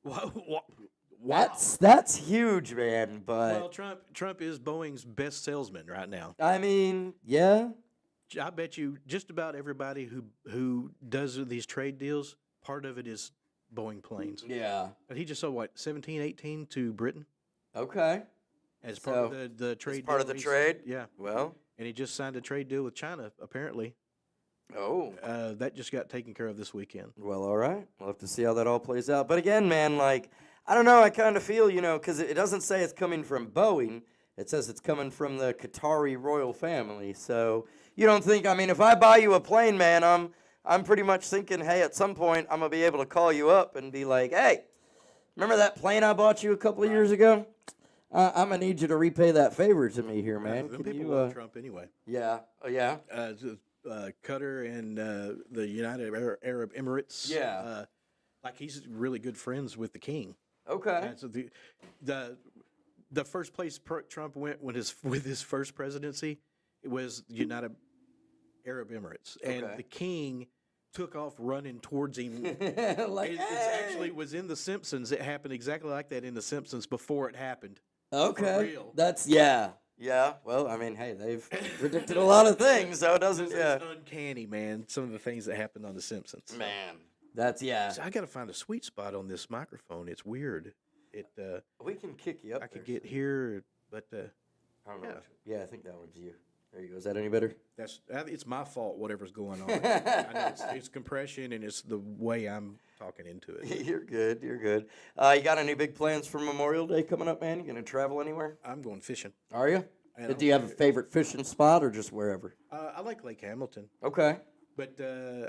Wow. That's huge, man. But Well, Trump is Boeing's best salesman right now. I mean, yeah. I bet you just about everybody who does these trade deals, part of it is Boeing planes. Yeah. But he just sold, 17, 18 to Britain Okay. as part of the trade part deal. of the trade? Yeah. Well. And he just signed a trade deal with China, apparently. Oh. That just got taken care of this weekend. Well, all right. We'll have to see how that all plays out. But again, man, I don't know. I kind of feel, because it doesn't say it's coming from Boeing. It says it's coming from the Qatari royal family. So you don't think, if I buy you a plane, man, I'm pretty much thinking, hey, at some point I'm going to be able to call you up and be like, hey, remember that plane I bought you a couple of years ago? I'm going to need you to repay that favor to me here, man. Them Can people you, love Trump anyway. Yeah. Oh, yeah? Qatar and the United Arab Emirates. Yeah. He's really good friends with the king. Okay. So the first place Trump went with his first presidency, it was the United Arab Emirates, and Okay. the king took off running towards him. It actually was in The Simpsons. It happened exactly like that in The Simpsons before it happened. Okay. real. That's, yeah. Yeah. Well, hey, they've predicted a lot of things, so it doesn't, yeah. It's uncanny, man. Some of the things that happened on The Simpsons. Man. That's, yeah. So I got to find a sweet spot on this microphone. It's weird. We can kick you up. I could there, get here, but I don't know. yeah. Yeah, I think that one's you. There you go. Is that any better? it's my fault. Whatever's going on. I know it's compression and it's the way I'm talking into it. You're good. You're good. You got any big plans for Memorial Day coming up, man? You gonna travel anywhere? I'm going fishing. Are you? And Do you have a favorite fishing spot or just wherever? I like Lake Hamilton, Okay. but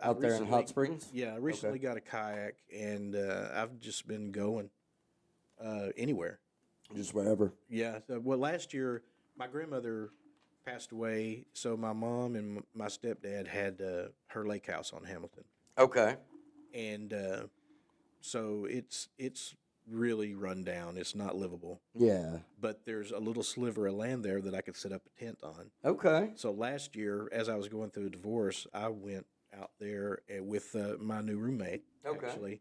Out there in Hot Springs? Yeah, I recently got a kayak, and I've just been going anywhere. Just wherever. Yeah. Well, last year my grandmother passed away, so my mom and my stepdad had her lake house on Hamilton, Okay. and so it's really run down. It's not livable, Yeah. but there's a little sliver of land there that I could set up a tent on. Okay. So last year, as I was going through a divorce, I went out there with my new roommate. Okay. Actually,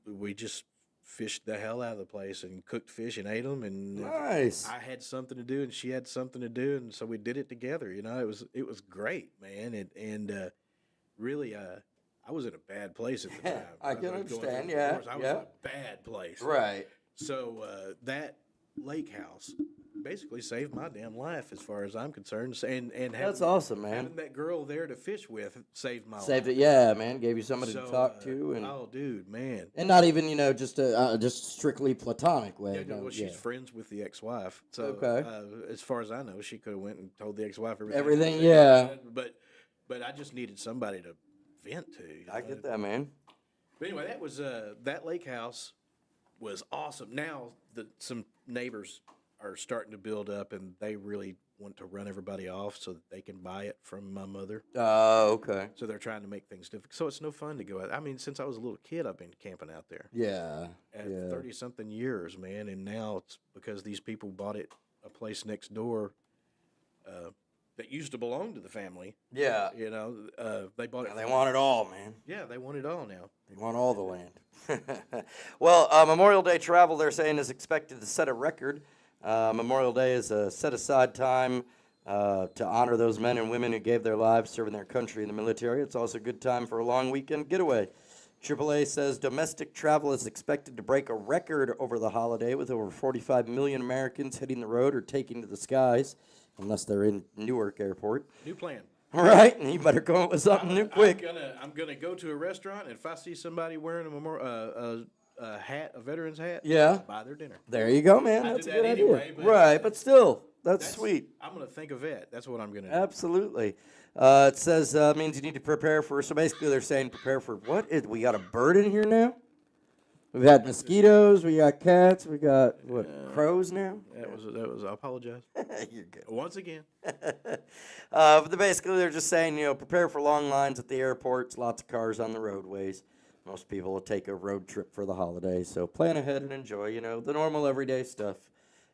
we just fished the hell out of the place and cooked fish and ate them. And Nice. I had something to do, and she had something to do, and so we did it together. It was great, man. And really, I was in a bad place at the time. I can was going through understand, a yeah, divorce. I was yeah. in a bad place. Right. So that lake house basically saved my damn life, as far as I'm concerned. And That's having, awesome, man. having that girl there to fish with saved my Saved life. it, yeah, man. Gave you somebody So, to talk to, and oh, dude, man. not even just strictly platonic way. Yeah, no, well, she's friends with the ex-wife. So, Okay. As far as I know, she could have went and told the ex-wife everything. Everything, yeah. But I just needed somebody to vent to. I get that, man. But anyway, that was that lake house was awesome. Now some neighbors are starting to build up, and they really want to run everybody off so that they can buy it from my mother. Oh, okay. So they're trying to make things difficult. So it's no fun to go out. I mean, since I was a little kid, I've been camping out there. Yeah. At Yeah. 30-something years, man. And now it's because these people bought a place next door that used to belong to the family. Yeah. You know, they bought it. They want it all, man. Yeah, they want it all now. They want all the land. Well, Memorial Day travel, they're saying, is expected to set a record. Memorial Day is a set-aside time to honor those men and women who gave their lives serving their country in the military. It's also a good time for a long weekend getaway. AAA says domestic travel is expected to break a record over the holiday, with over 45 million Americans hitting the road or taking to the skies, unless they're in Newark Airport. New plan. All right, and you better come up with something new quick. I'm gonna go to a restaurant, and if I see somebody wearing a hat, a veteran's hat, Yeah. buy their dinner. There you go, man. I That's do a that good anyway, idea. but Right, but still, that's sweet. I'm gonna think of it. That's what I'm gonna do. Absolutely. It says means you need to prepare for. So basically, they're saying prepare for what? We got a bird in here now. We've had mosquitoes. We got cats. We got crows now. That was. I apologize You're good. once again. But basically, they're just saying, prepare for long lines at the airports, lots of cars on the roadways. Most people will take a road trip for the holidays, so plan ahead and enjoy, the normal everyday stuff.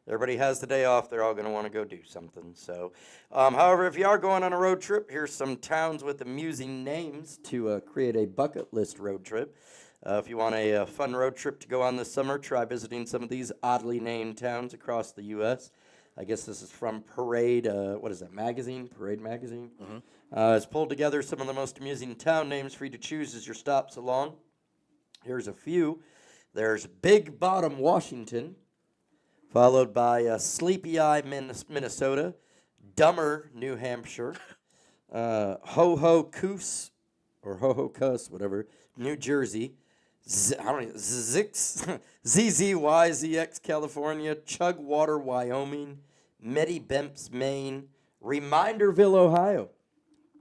Everybody has the day off. They're all going to want to go do something. So, however, if you are going on a road trip, here's some towns with amusing names to create a bucket list road trip. If you want a fun road trip to go on this summer, try visiting some of these oddly named towns across the U.S. I guess this is from Parade, what is that, magazine? Parade magazine? It's pulled together some of the most amusing town names for you to choose as your stops along. Here's a few. There's Big Bottom, Washington, followed by Sleepy Eye, Minnesota, Dummer, New Hampshire, Ho-Ho Coos, or Ho-Ho Cuss, whatever, New Jersey, ZZYZX, California, Chugwater, Wyoming, Medibemps, Maine, Reminderville, Ohio.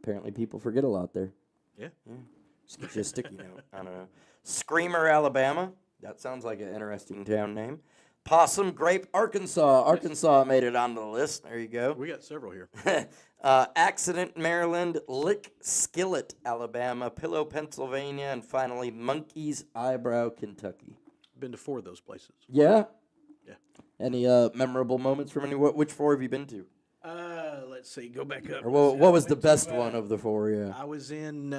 Apparently people forget a lot there. Yeah. Just get you a sticky note. I don't know. Screamer, Alabama. That sounds like an interesting town name. Possum Grape, Arkansas. Arkansas made it onto the list. There you go. We got several here. Accident, Maryland. Lick Skillet, Alabama. Pillow, Pennsylvania. And finally, Monkey's Eyebrow, Kentucky. Been to 4 of those places. Yeah? Yeah. Any memorable moments from any? Which 4 have you been to? Let's see. Go back up. Or what was the best one of the 4, yeah? I was in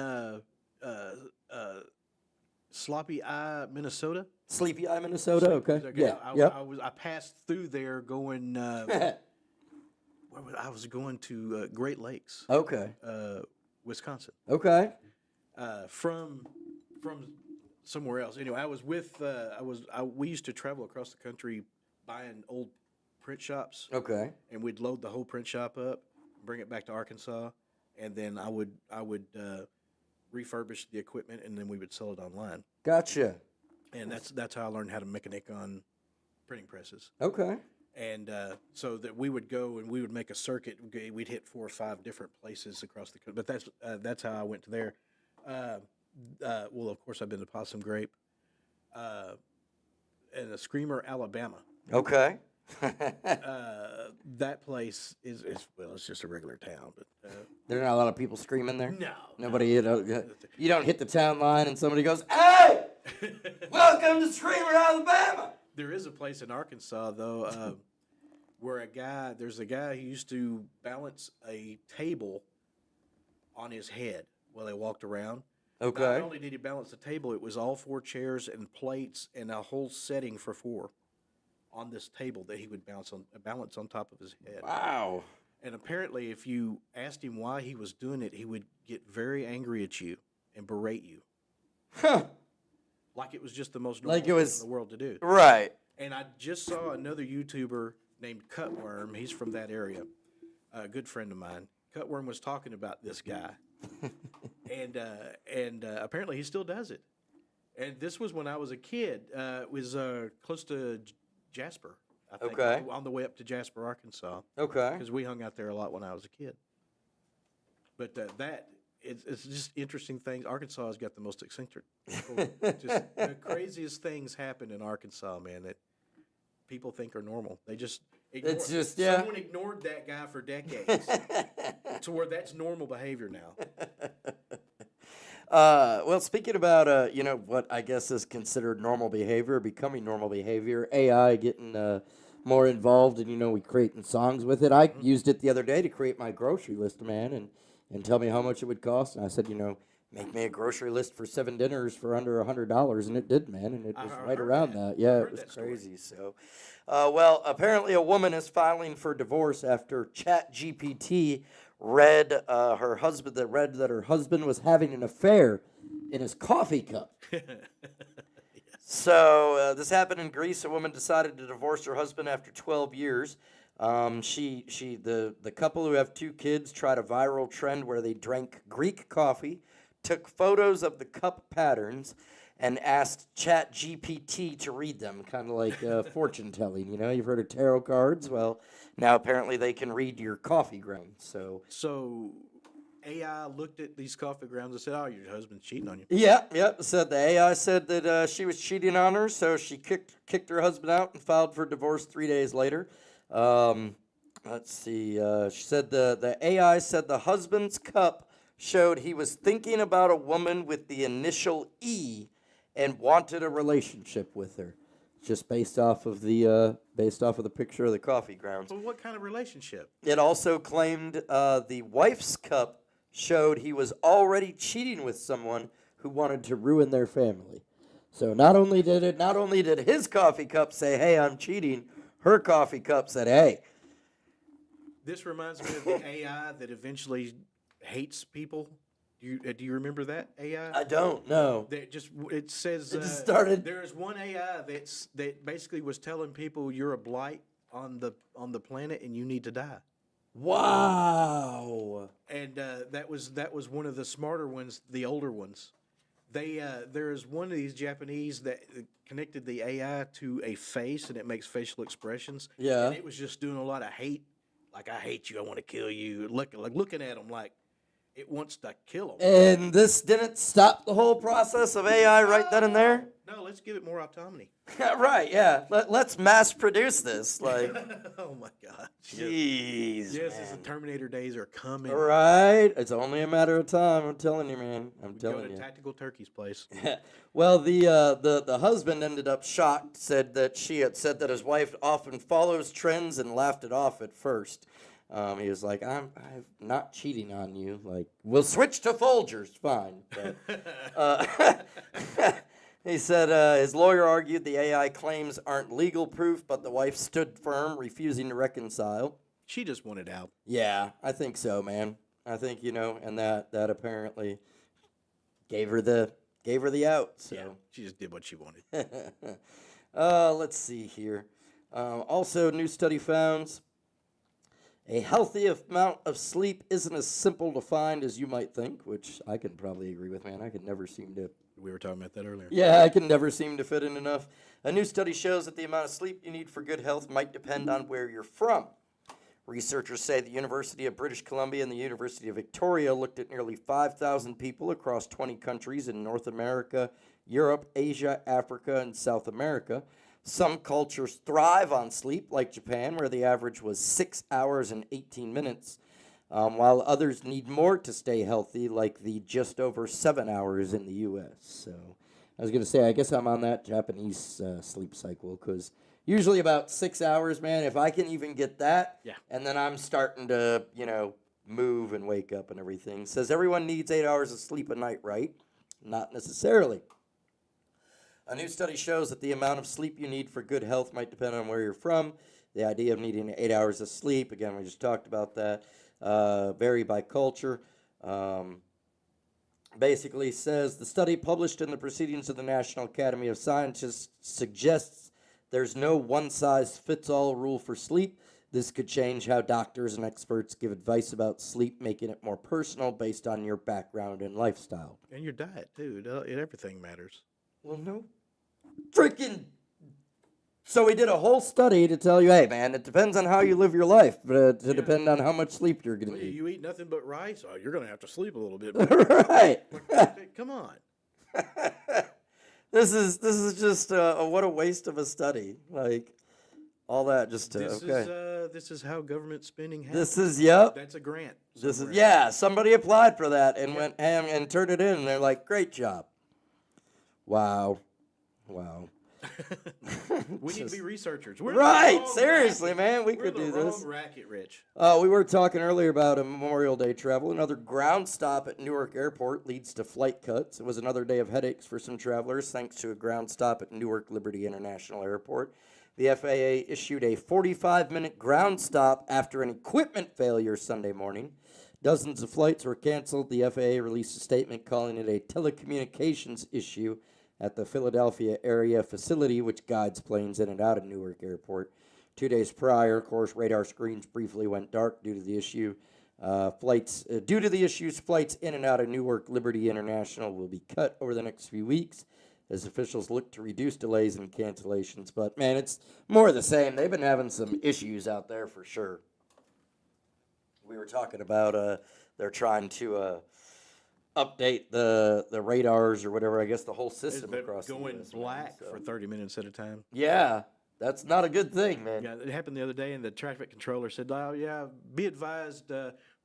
Sloppy Eye, Minnesota. Sleepy Eye, Minnesota, okay. Yeah, I passed through there going. I was going to Great Lakes, Okay. Wisconsin. Okay. From somewhere else. Anyway, I was with. We used to travel across the country buying old print shops. Okay. And we'd load the whole print shop up, bring it back to Arkansas, and then I would refurbish the equipment, and then we would sell it online. Gotcha. And that's how I learned how to mechanic on printing presses. Okay. And so that we would go and we would make a circuit. We'd hit 4 or 5 different places across the country. But that's how I went to there. Well, of course, I've been to Possum Grape and a Screamer, Alabama. Okay. That place is it's just a regular town, but There are not a lot of people screaming there? no, Nobody, you don't hit the town line and somebody goes, "Hey, welcome to Screamer, Alabama." There is a place in Arkansas though, where there's a guy who used to balance a table on his head while they walked around. Okay. Not only did he balance the table, it was all 4 chairs and plates and a whole setting for 4 on this table that he would balance on top of his head. Wow. And apparently, if you asked him why he was doing it, he would get very angry at you and berate you. Huh. Like it was just the most normal Like it thing was- in the world to do. Right. And I just saw another YouTuber named Cutworm. He's from that area. A good friend of mine. Cutworm was talking about this guy. and apparently he still does it. And this was when I was a kid. It was close to Jasper, I think. Okay. On the way up to Jasper, Arkansas. Okay. Because we hung out there a lot when I was a kid. But it's just interesting things. Arkansas has got the most eccentric people. Just the craziest things happen in Arkansas, man, that people think are normal. They just It's just, yeah. Someone ignored that guy for decades, to where that's normal behavior now. Well, speaking about what I guess is considered normal behavior, becoming normal behavior, AI getting more involved, and we creating songs with it. I used it the other day to create my grocery list, man, and tell me how much it would cost. And I said, make me a grocery list for 7 dinners for under $100, and it did, man, and it was right around that. Yeah, it was crazy. So, well, apparently a woman is filing for divorce after ChatGPT read that her husband was having an affair in his coffee cup. So this happened in Greece. A woman decided to divorce her husband after 12 years. The couple who have 2 kids tried a viral trend where they drank Greek coffee, took photos of the cup patterns, and asked ChatGPT to read them, kind of like fortune telling. You've heard of tarot cards? Well, now apparently they can read your coffee grounds. So AI looked at these coffee grounds and said, "Oh, your husband's cheating on you." Yeah. Said the AI said that she was cheating on her, so she kicked her husband out and filed for divorce 3 days later. Let's see. She said the AI said the husband's cup showed he was thinking about a woman with the initial E and wanted a relationship with her, just based off of the picture of the coffee grounds. Well, what kind of relationship? It also claimed the wife's cup showed he was already cheating with someone who wanted to ruin their family. So not only did his coffee cup say, "Hey, I'm cheating," her coffee cup said, "Hey." This reminds me of the AI that eventually hates people. Do you remember that AI? I don't know. It says It just started. there is one AI that basically was telling people you're a blight on the planet and you need to die. Wow. And that was one of the smarter ones, the older ones. There is one of these Japanese that connected the AI to a face and it makes facial expressions. Yeah. And it was just doing a lot of hate, like "I hate you, I want to kill you," looking at them like it wants to kill them. And this didn't stop the whole process of AI right then and there? No, let's give it more autonomy. Right, yeah. Let's mass produce this. Like, Oh my God. jeez. Yes, man. the Terminator days are coming. Right? It's only a matter of time. I'm telling you, man. I'm Go telling to you. Tactical Turkey's place. Well, the husband ended up shocked, said that she had said that his wife often follows trends and laughed it off at first. He was like, I'm not cheating on you. Like, we'll switch to Folgers, fine. But, he said his lawyer argued the AI claims aren't legal proof, but the wife stood firm, refusing to reconcile. She just wanted out. Yeah, I think so, man. I think, and that apparently gave her the out. So. Yeah, she just did what she wanted. Let's see here. Also, new study found a healthy amount of sleep isn't as simple to find as you might think, which I can probably agree with, man. I could never seem to. We were talking about that earlier. Yeah, I can never seem to fit in enough. A new study shows that the amount of sleep you need for good health might depend on where you're from. Researchers say the University of British Columbia and the University of Victoria looked at nearly 5,000 people across 20 countries in North America, Europe, Asia, Africa, and South America. Some cultures thrive on sleep, like Japan, where the average was 6 hours and 18 minutes, while others need more to stay healthy, like the just over 7 hours in the U.S. So I was going to say, I guess I'm on that Japanese sleep cycle, because usually about 6 hours, man, if I can even get that, Yeah. and then I'm starting to, move and wake up and everything. Says everyone needs 8 hours of sleep a night, right? Not necessarily. A new study shows that the amount of sleep you need for good health might depend on where you're from. The idea of needing 8 hours of sleep, again, we just talked about that, vary by culture. Basically says the study published in the Proceedings of the National Academy of Sciences suggests there's no one-size-fits-all rule for sleep. This could change how doctors and experts give advice about sleep, making it more personal based on your background and lifestyle. And your diet, too. Everything matters. Well, no freaking. So we did a whole study to tell you, hey, man, it depends on how you live your life, but to depend on how much sleep you're going to eat. You eat nothing but rice. Oh, you're going to have to sleep a little bit. Right. Come on. This is just what a waste of a study. Like, all that just to This is how government spending happens. This is yep. That's a grant. This is somewhere. yeah. Somebody applied for that and went ham and turned it in, and they're like, "Great job." Wow. We need to be researchers. We're Right, the wrong seriously, racket. man, we We're could the do wrong this. Racket, Rich. We were talking earlier about a Memorial Day travel. Another ground stop at Newark Airport leads to flight cuts. It was another day of headaches for some travelers thanks to a ground stop at Newark Liberty International Airport. The FAA issued a 45-minute ground stop after an equipment failure Sunday morning. Dozens of flights were canceled. The FAA released a statement calling it a telecommunications issue at the Philadelphia area facility, which guides planes in and out of Newark Airport. 2 days prior, of course, radar screens briefly went dark due to the issue. Due to the issues, flights in and out of Newark Liberty International will be cut over the next few weeks as officials look to reduce delays and cancellations. But, man, it's more of the same. They've been having some issues out there for sure. We were talking about they're trying to update the radars or whatever, I guess the whole system across the going US, black man, so. for 30 minutes at a time. Yeah, that's not a good thing, man. Yeah, it happened the other day, and the traffic controller said, "Oh yeah, be advised,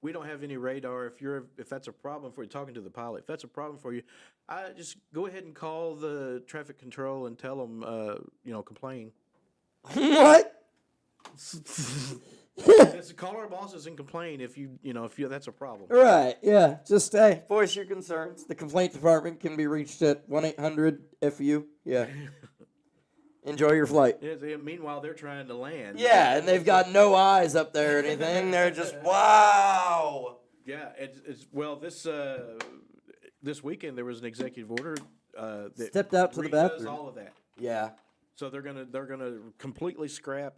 we don't have any radar. If that's a problem for you," talking to the pilot, "if that's a problem for you, I just go ahead and call the traffic control and tell them, complain." What? Just call our bosses and complain if that's a problem. Right, yeah. Just voice your concerns. The complaint department can be reached at 1-800-FU. Yeah. Enjoy your flight. Yeah, meanwhile, they're trying to land. Yeah, and they've got no eyes up there or anything. They're just, wow. Yeah, it's well, this weekend there was an executive order that Stepped out to the redoes bathroom. all of that. Yeah. So they're gonna completely scrap,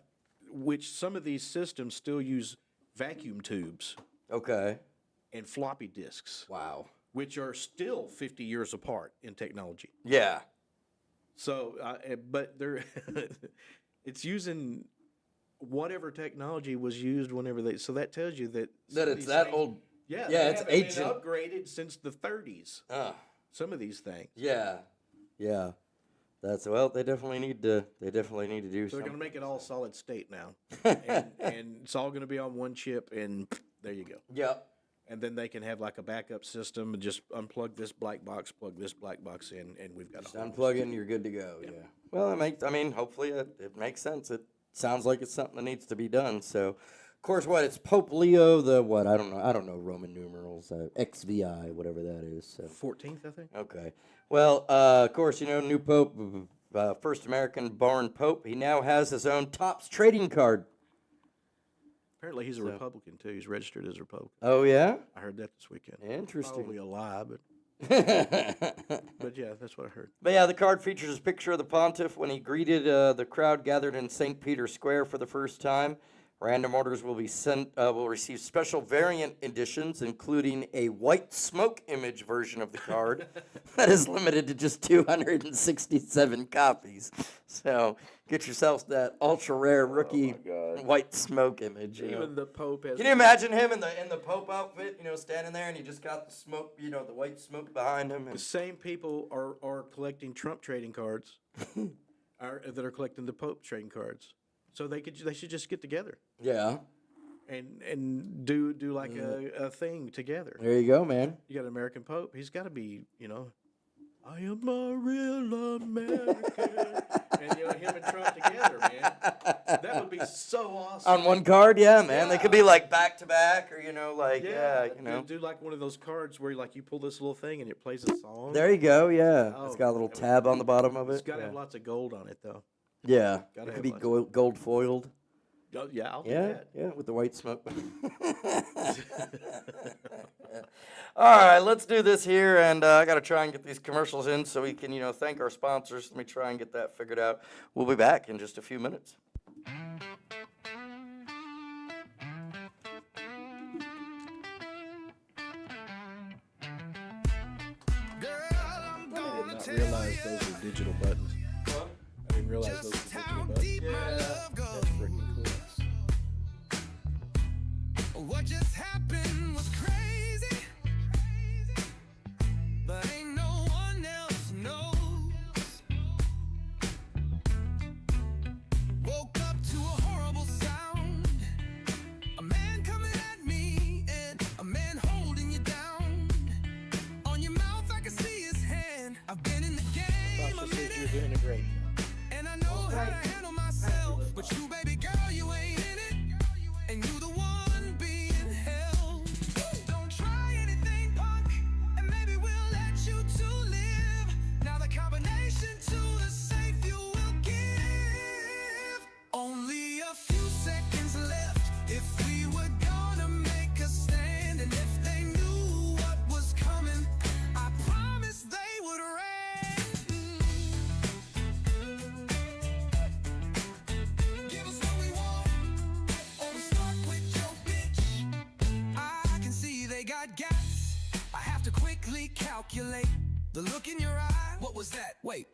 which some of these systems still use vacuum tubes Okay. and floppy disks, Wow. which are still 50 years apart in technology. Yeah. So, but they're it's using whatever technology was used whenever they. So that tells you that some That of it's these that things- old. Yeah, Yeah, they it's haven't been ancient. upgraded since the 30s. Some of these things. Yeah. Yeah. They definitely need to do So they're something. going to make it all solid state now, and it's all going to be on one chip, and there you go. Yep. And then they can have like a backup system and just unplug this black box, plug this black box in, and we've got Just a whole unplug it and you're good to go. Yeah. Well, hopefully it makes sense. It sounds like it's something that needs to be done. So, of course, it's Pope Leo the what? I don't know Roman numerals. XVI, whatever that is. So. 14th, I think. Okay. Well, of course, new Pope, first American-born Pope. He now has his own Topps trading card. Apparently, he's a Republican too. He's registered as a Republican. Oh yeah. I heard that this weekend. Interesting. Probably a lie, but yeah, that's what I heard. But yeah, the card features a picture of the pontiff when he greeted the crowd gathered in St. Peter's Square for the first time. Random orders will receive special variant editions, including a white smoke image version of the card that is limited to just 267 copies. So get yourself that ultra rare rookie white smoke image. Even the Pope has. Can you imagine him in the Pope outfit, standing there, and he just got the smoke, the white smoke behind him? The And same people are collecting Trump trading cards, that are collecting the Pope trading cards. So they should just get together yeah, and do like a thing together. there you go, man. You got an American Pope. He's got to be, I am a real American. And him and Trump together, man. That would be so awesome. On one card, yeah, man. They Yeah. could be like back to back, or Do like one of those cards where you pull this little thing and it plays a song. There you go, yeah. Oh, It's got a little tab on the bottom of It's it. got to Yeah, have lots of gold on it, though. yeah. gotta It could have be lots gold foiled. Oh, yeah, I'll do Yeah, that. yeah, with the white smoke. All right, let's do this here, and I got to try and get these commercials in so we can, thank our sponsors. Let me try and get that figured out. We'll be back in just a few minutes. I did not realize those were digital buttons. I didn't realize those were digital buttons. That's freaking cool. What just happened was crazy, but ain't no one else knows. Woke up to a calculate the look in your eye. What was that? Wait,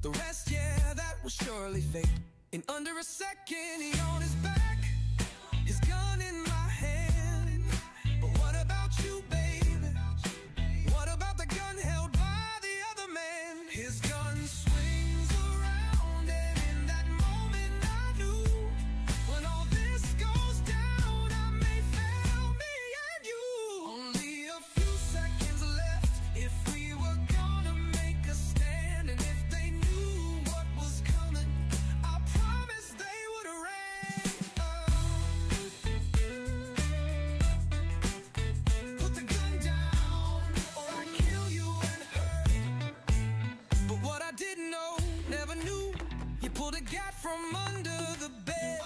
the rest, yeah, that was surely fate. In under a second, he on his back, his gun in my hand. But what about you, baby? What about the gun held by the other man? His gun swings around, and in that moment I knew, when all this goes down, I may fail me and you. Only a few seconds left if we were gonna make a stand, and if they knew what was coming, I promise they would have ran. Put the gun down, or I kill you and hurt. But what I didn't know, never knew, you pulled a gat from under the bed.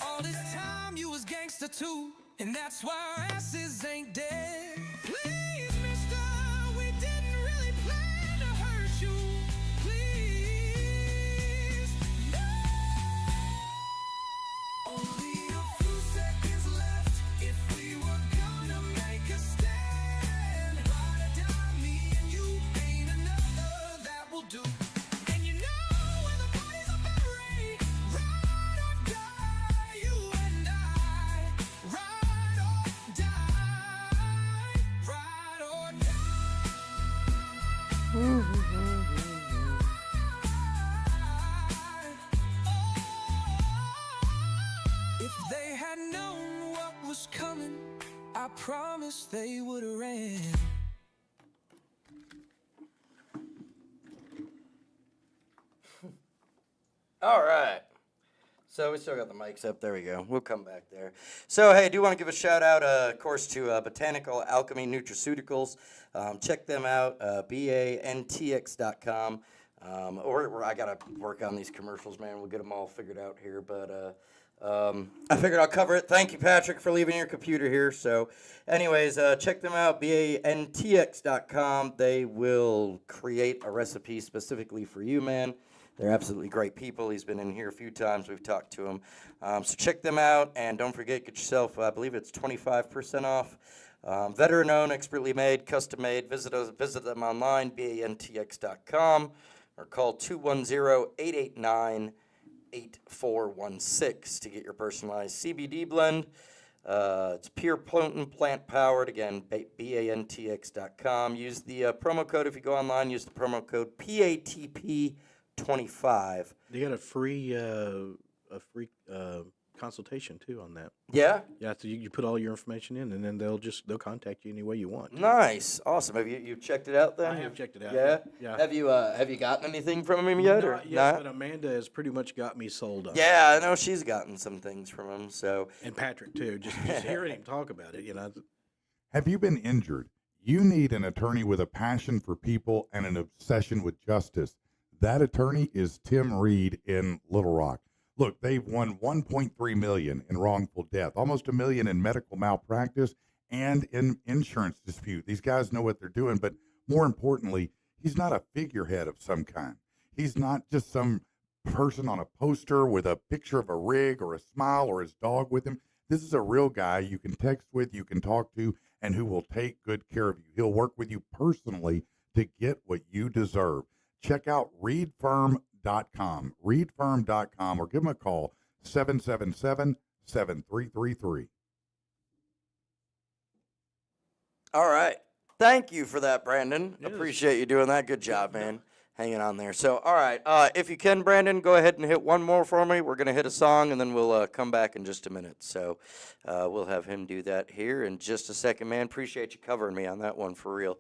All this time you was gangster too, and that's why our asses ain't dead. Please, mister, we didn't really plan to hurt you. Please, no. Only a few seconds left if we were gonna make a stand. Ride or die, me and you, ain't another that will do. And you know when the bodies are buried, ride or die, you and I. Ride or die, ride or die. If they had known what was coming, I promise they would have ran. All right. So we still got the mics up. There we go. We'll come back there. So, hey, I do want to give a shout out, of course, to Botanical Alchemy Nutraceuticals. Check them out, bantx.com. Or I got to work on these commercials, man. We'll get them all figured out here. But I figured I'll cover it. Thank you, Patrick, for leaving your computer here. So, anyways, check them out, bantx.com. They will create a recipe specifically for you, man. They're absolutely great people. He's been in here a few times. We've talked to him. So check them out, and don't forget, get yourself, I believe it's 25% off. Veteran-owned, expertly made, custom-made. Visit them online, bantx.com, or call 210-889-8416 to get your personalized CBD blend. It's pure potent plant-powered. Again, bantx.com. Use the promo code if you go online. Use the promo code PATP25. They got a free consultation too on that. Yeah? Yeah, so you put all your information in, and then they'll contact you any way you want. Nice. Awesome. Have you checked it out then? I have checked it out. Yeah? Yeah. Have you gotten anything from him yet? Not yet, but Amanda has pretty much got me sold up. Yeah, I know she's gotten some things from him. So And Patrick too. Just hearing him talk about it, you know. Have you been injured? You need an attorney with a passion for people and an obsession with justice. That attorney is Tim Reed in Little Rock. Look, they've won $1.3 million in wrongful death, almost $1 million in medical malpractice and in insurance dispute. These guys know what they're doing, but more importantly, he's not a figurehead of some kind. He's not just some person on a poster with a picture of a rig or a smile or his dog with him. This is a real guy you can text with, you can talk to, and who will take good care of you. He'll work with you personally to get what you deserve. Check out reedfirm.com, reedfirm.com, or give them a call, 777-7333. all right. Thank you for that, Brandon. Yes. Appreciate you doing that. Good job, man. Hanging on there. So, all right. If you can, Brandon, go ahead and hit one more for me. We're going to hit a song, and then we'll come back in just a minute. So we'll have him do that here in just a second, man. Appreciate you covering me on that one for real.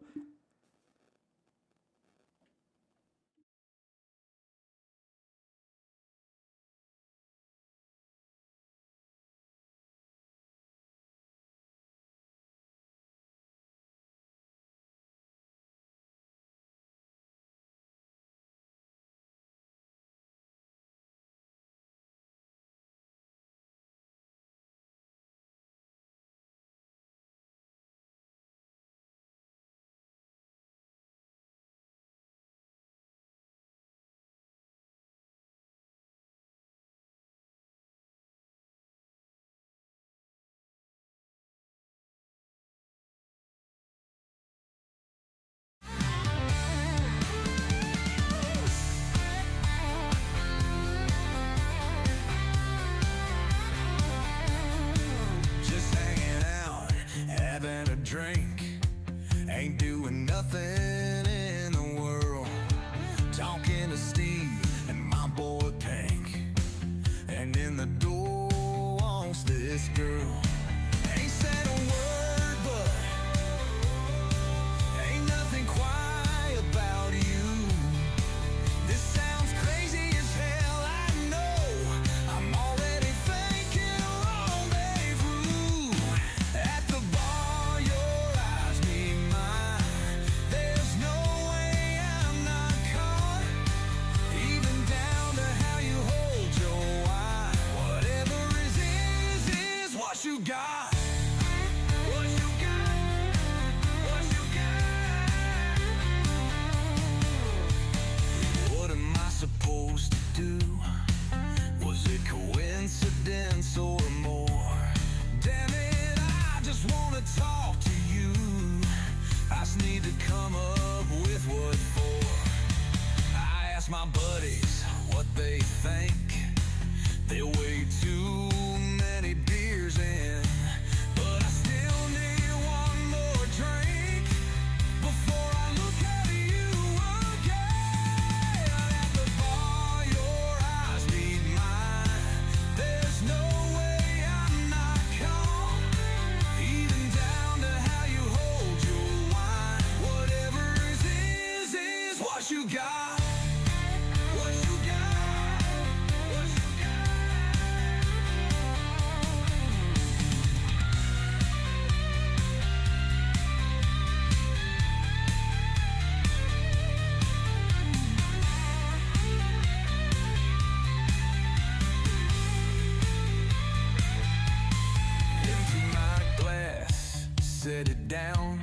set it down.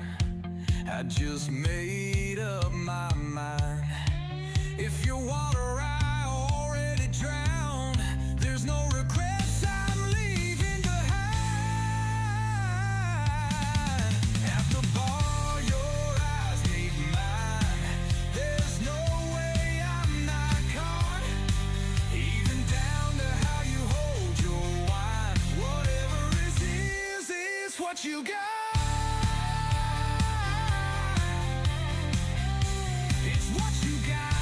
I just made up my mind. If your water I already drowned, there's no regrets I'm leaving behind. At the bar, your eyes meet mine. There's no way I'm not caught. Even down to how you hold your wine. Whatever it is what you got. It's what you got.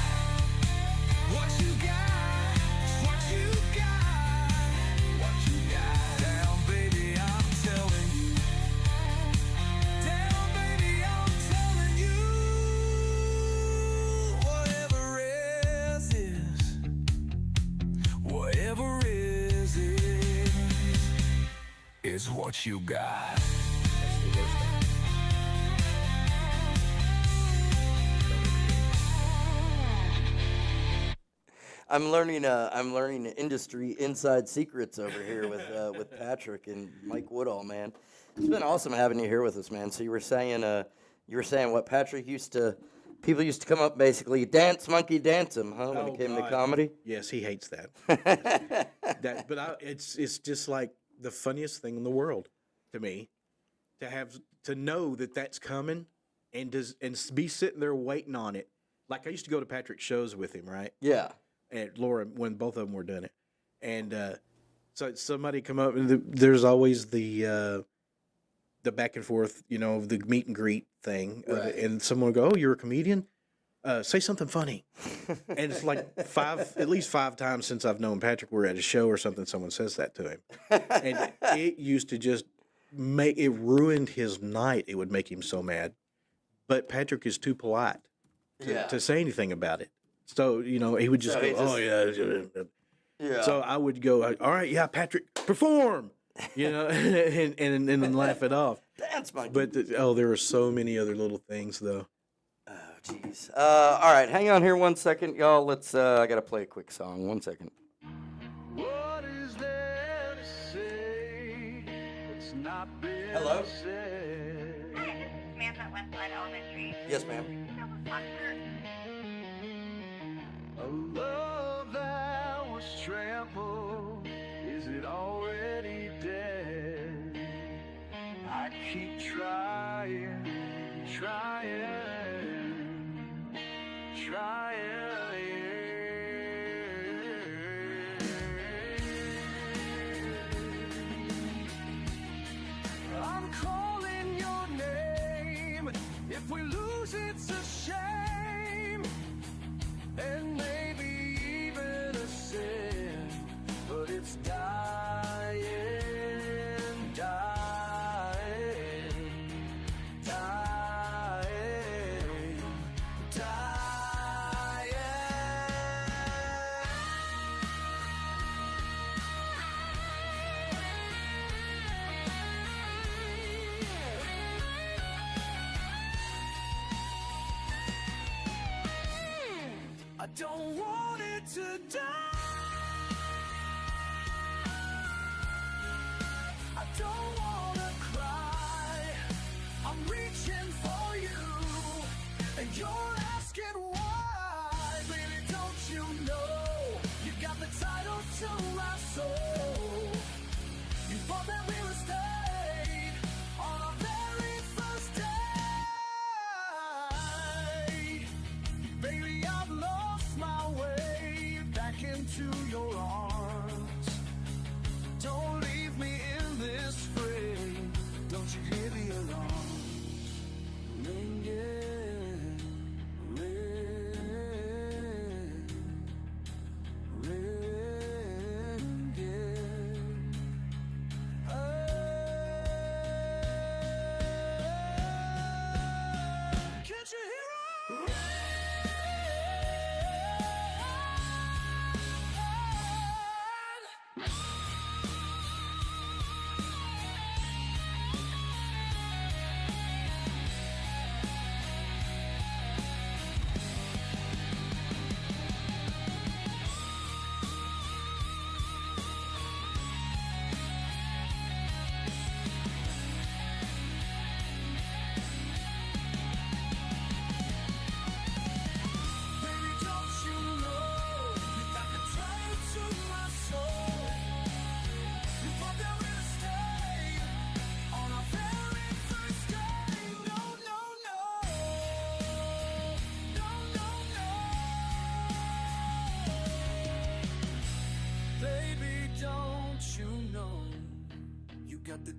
What you got. It's what you got. What you got. Down, baby, I'm telling you. Down, baby, I'm telling you. Whatever is what you got. I'm learning industry inside secrets over here with Patrick and Mike Woodall, man. It's been awesome having you here with us, man. So you were saying what Patrick people used to come up basically dance monkey dance him, huh? When it came to comedy. Yes, he hates that. It's just like the funniest thing in the world to me to know that that's coming and be sitting there waiting on it. Like I used to go to Patrick's shows with him, right? Yeah. And Laura, when both of them were doing it, and so somebody come up, and there's always the back and forth, the meet and greet thing, Right. And someone will go, "Oh, you're a comedian? Say something funny." And it's like at least five times since I've known Patrick, we're at a show or something, someone says that to him, and it used to just ruined his night. It would make him so mad, but Patrick is too polite to say anything about it. So, he would just go, "Oh, yeah." Yeah. So I would go, "All right, yeah, Patrick, perform," and then laugh it off. Dance monkey. But, there were so many other little things, though. Oh, jeez. All right, hang on here 1 second, y'all. Let's. I gotta play a quick song. 1 second. What is there to say? It's not been Hello? said. Samantha at Westline Elementary. Yes, ma'am. A love that was trampled, is it already dead? I keep trying. I'm calling your name. If we lose, it's a shame. And maybe even a sin. But it's dying.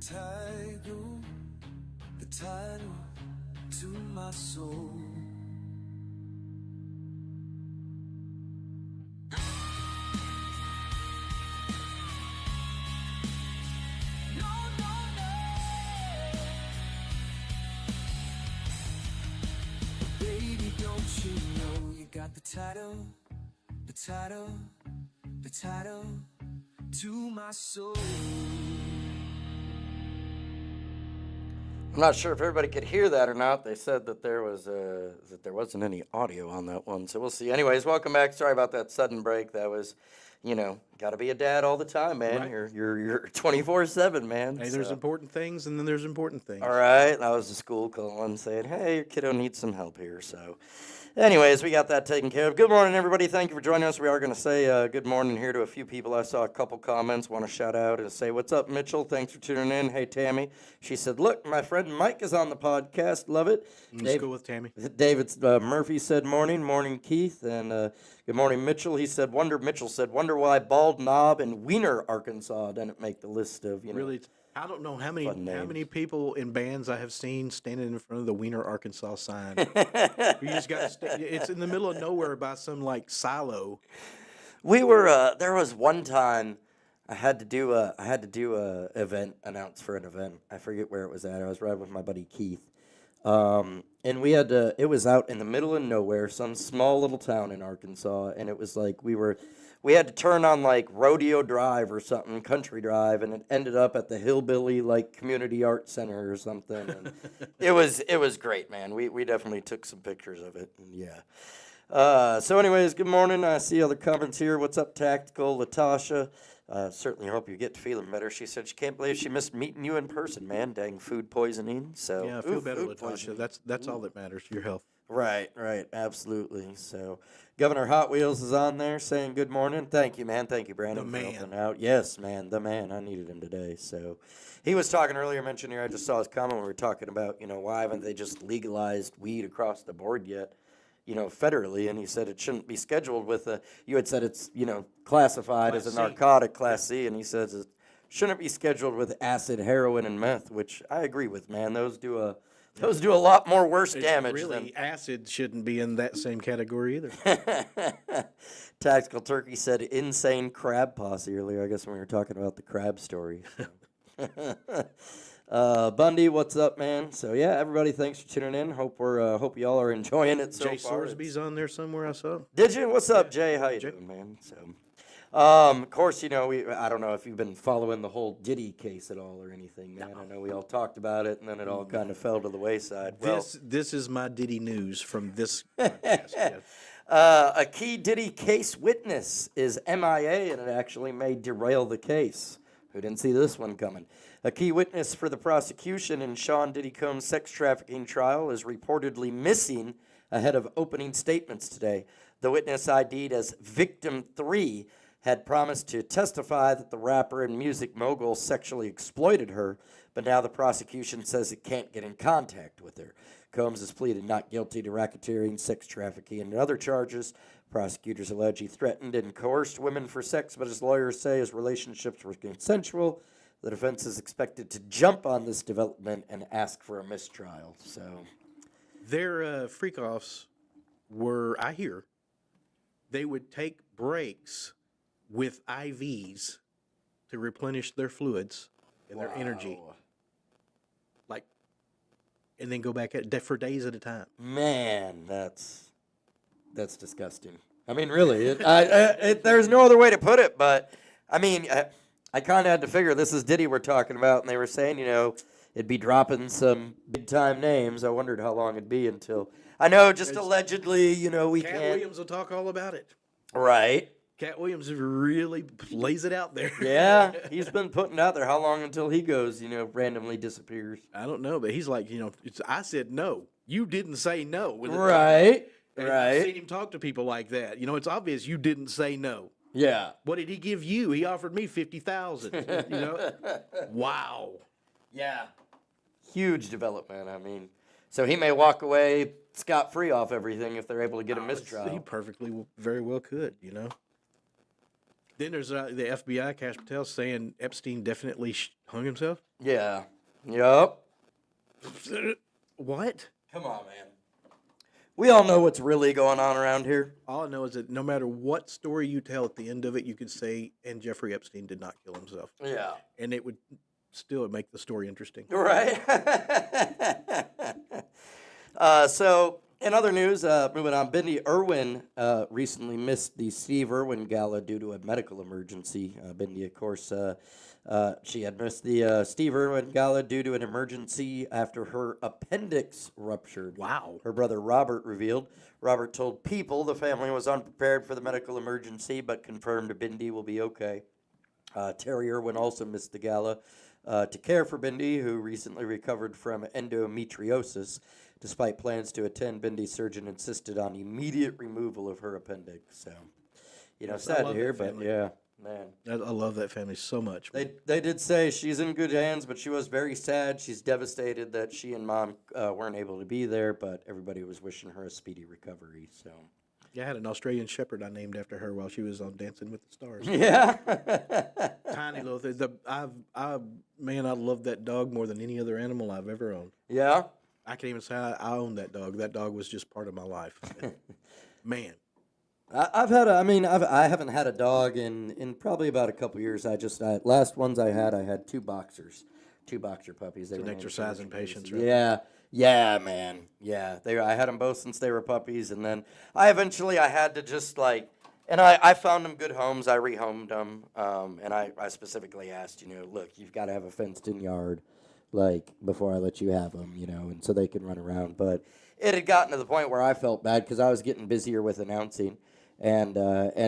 title, the title to my soul. No, no, no. Baby, don't you know you got the title, the title, the title to my soul. I'm not sure if everybody could hear that or not. They said that there wasn't any audio on that one, so we'll see. Anyways, welcome back. Sorry about that sudden break. That was, got to be a dad all the time, man. Right. You're 24/7, man. Hey, there's so. important things, and then there's important things. All right, that was the school calling saying, "Hey, your kiddo needs some help here." So, anyways, we got that taken care of. Good morning, everybody. Thank you for joining us. We are going to say good morning here to a few people. I saw a couple comments. Want to shout out and say, "What's up, Mitchell? Thanks for tuning in." Hey, Tammy. She said, "Look, my friend Mike is on the podcast. Love it." Let's go with Tammy. David Murphy said, "Morning, morning, Keith," and good morning, Mitchell. Mitchell said, "Wonder why Bald Knob and Wiener, Arkansas, didn't make the list of Really, I don't know how Fun names. many people in bands I have seen standing in front of the Wiener, Arkansas sign. You just got it's in the middle of nowhere by some like silo. We were there was one time I had to do a announce for an event. I forget where it was at. I was riding with my buddy Keith. And we had to, it was out in the middle of nowhere, some small little town in Arkansas, and it was like we had to turn on like Rodeo Drive or something, Country Drive, and it ended up at the Hillbilly like Community Art Center or something. And it was great, man. We definitely took some pictures of it. And yeah. So anyways, good morning. I see other comments here. What's up, Tactical? Latasha. Certainly hope you get feeling better. She said she can't believe she missed meeting you in person, man. Dang food poisoning. So Yeah, I feel better, food Latasha. poisoning. That's all that matters. Your health. Right, absolutely. So Governor Hot Wheels is on there saying good morning. Thank you, man. Thank you, Brandon, The for man. helping out. Yes, man, the man. I needed him today. So he was talking earlier, mentioned here, I just saw his comment when we were talking about, why haven't they just legalized weed across the board yet? Federally, and he said it shouldn't be scheduled with you had said it's, classified Class as a C. narcotic, Class C, and he says it shouldn't be scheduled with acid, heroin, and meth, which I agree with, man. Those do a lot more worse damage Really, acid shouldn't be in that same category either. than Tactical Turkey said insane crab posse earlier, I guess when we were talking about the crab story. So. Bundy, what's up, man? So yeah, everybody, thanks for tuning in. Hope y'all are enjoying it so Jay far. Sorsby's on there somewhere. I saw. Did you? What's up, Jay? How you doing, man? So, of course, I don't know if you've been following the whole Diddy case at all or anything, man. I know we all talked about it, and then it all kind of fell to the wayside. This is my Diddy news from this podcast. Yes. A key Diddy case witness is MIA, and it actually may derail the case. Who didn't see this one coming? A key witness for the prosecution in Sean Diddy Combs' sex trafficking trial is reportedly missing ahead of opening statements today. The witness, ID'd as Victim 3, had promised to testify that the rapper and music mogul sexually exploited her, but now the prosecution says it can't get in contact with her. Combs has pleaded not guilty to racketeering, sex trafficking, and other charges. Prosecutors allege he threatened and coerced women for sex, but his lawyers say his relationships were consensual. The defense is expected to jump on this development and ask for a mistrial. So, Their freak-offs were, I hear, they would take breaks with IVs to replenish their fluids and their energy. And then go back at for days at a time. man, that's disgusting. I mean, really, there's no other way to put it. But I mean, I kind of had to figure this is Diddy we're talking about, and they were saying, it'd be dropping some big time names. I wondered how long it'd be until I know. Just allegedly, we Cat can't. Williams will talk all about it. Right. Cat Williams really lays it out there. Yeah, he's been putting it out there. How long until he goes, randomly disappears? I don't know, but he's like, I said no. You didn't say no. Right. And Right. I've seen him talk to people like that. It's obvious you didn't say no. Yeah. What did he give you? He offered me $50,000. Wow. Yeah. Huge development. I mean, so he may walk away scot-free off everything if they're able to get a mistrial. He perfectly, very well could. Then there's the FBI, Cash Patel, saying Epstein definitely hung himself. Yeah. Yup. What? Come on, man. We all know what's really going on around here. All I know is that no matter what story you tell at the end of it, you could say, and Jeffrey Epstein did not kill himself. Yeah. And it would still make the story interesting. Right. So, in other news, moving on, Bindi Irwin recently missed the Steve Irwin Gala due to a medical emergency. Bindi, of course, she had missed the Steve Irwin Gala due to an emergency after her appendix ruptured. Wow. Her brother Robert revealed. Robert told People the family was unprepared for the medical emergency, but confirmed Bindi will be okay. Terry Irwin also missed the gala to care for Bindi, who recently recovered from endometriosis. Despite plans to attend, Bindi's surgeon insisted on immediate removal of her appendix. So, sad to hear, but yeah, man. I love that family so much. They did say she's in good hands, but she was very sad. She's devastated that she and Mom weren't able to be there, but everybody was wishing her a speedy recovery. So. Yeah, I had an Australian Shepherd I named after her while she was on Dancing with the Stars. Yeah. Tiny little thing. Man, I love that dog more than any other animal I've ever owned. Yeah. I can't even say I owned that dog. That dog was just part of my life. Man. I haven't had a dog in probably about a couple years. Last ones I had two boxer puppies. They It's an were exercising patience, right? Yeah, man. Yeah, I had them both since they were puppies, and then I had to just and I found them good homes. I rehomed them, and I specifically asked, look, you've got to have a fenced-in yard, before I let you have them, and so they can run around. But it had gotten to the point where I felt bad because I was getting busier with announcing, and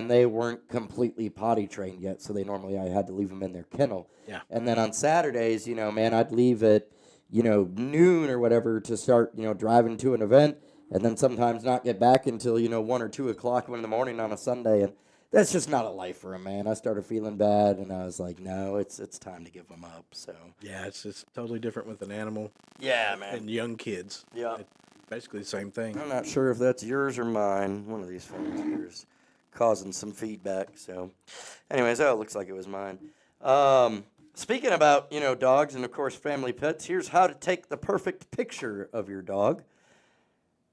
they weren't completely potty trained yet, so I had to leave them in their kennel. Yeah. And then on Saturdays, I'd leave at noon or whatever to start, driving to an event, and then sometimes not get back until, 1 or 2 o'clock in the morning on a Sunday, and that's just not a life for a man. I started feeling bad, and I was like, no, it's time to give them up, so. Yeah, it's totally different with an animal. Yeah, man. And young kids. Yeah. It's basically the same thing. I'm not sure if that's yours or mine. One of these phones here is causing some feedback, so. Anyways, it looks like it was mine. Speaking about, dogs and, of course, family pets, here's how to take the perfect picture of your dog.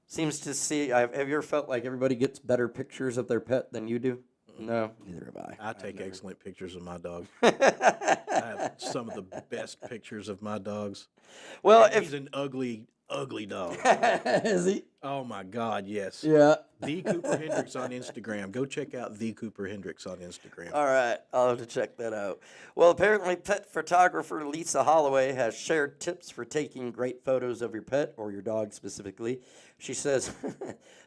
Seems to see, have you ever felt like everybody gets better pictures of their pet than you do? No, neither have I. I take excellent pictures of my dog. I have some of the best pictures of my dogs. Well, He's an ugly, ugly dog. Is he? Oh, my God, yes. Yeah. The Cooper Hendricks on Instagram. Go check out The Cooper Hendricks on Instagram. All right, I'll have to check that out. Well, apparently pet photographer Lisa Holloway has shared tips for taking great photos of your pet, or your dog specifically. She says,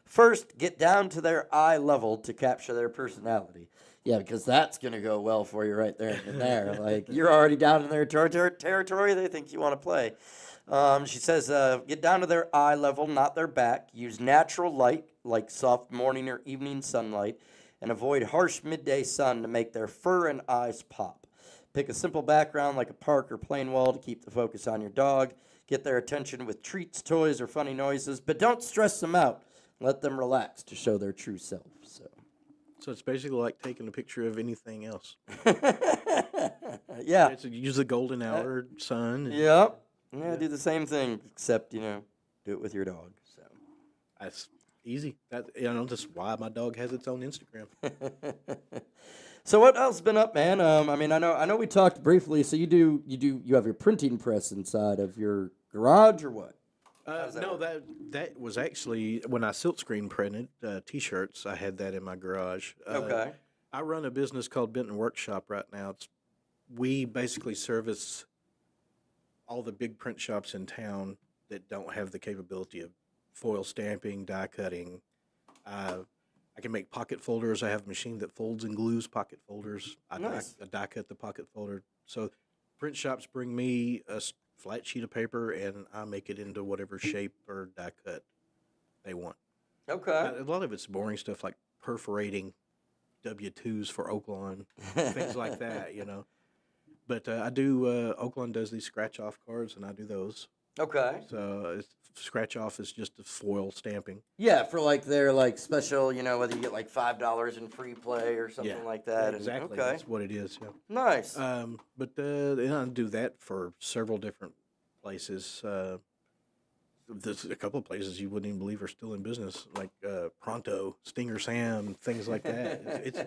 first, get down to their eye level to capture their personality. Yeah, because that's going to go well for you right there and there. You're already down in their territory, they think you want to play. She says, get down to their eye level, not their back. Use natural light, like soft morning or evening sunlight, and avoid harsh midday sun to make their fur and eyes pop. Pick a simple background like a park or plain wall to keep the focus on your dog. Get their attention with treats, toys, or funny noises, but don't stress them out. Let them relax to show their true self. So it's basically like taking a picture of anything else. Yeah. Use the golden hour, sun. Yep. Yeah, do the same thing, except, do it with your dog. So That's easy. That's why my dog has its own Instagram. So what else been up, man? I know we talked briefly. So you have your printing press inside of your garage, or what? No, that was actually when I silk screen printed T-shirts. I had that in my garage. Okay. I run a business called Benton Workshop right now. We basically service all the big print shops in town that don't have the capability of foil stamping, die cutting. I can make pocket folders. I have a machine that folds and glues pocket folders. I die cut the pocket folder. So print shops bring me a flat sheet of paper, and I make it into whatever shape or die cut they want. Okay. A lot of it's boring stuff like perforating W-2s for Oaklawn, things like that, But I do, Oaklawn does these scratch-off cards, and I do those. Okay. So scratch off is just a foil stamping. Yeah, for like their like special, whether you get like $5 in free play or something like that. And- Exactly. okay. That's what it is. Yeah. Nice. But I do that for several different places. There's a couple of places you wouldn't even believe are still in business, like Pronto, Stinger Sam, things like that.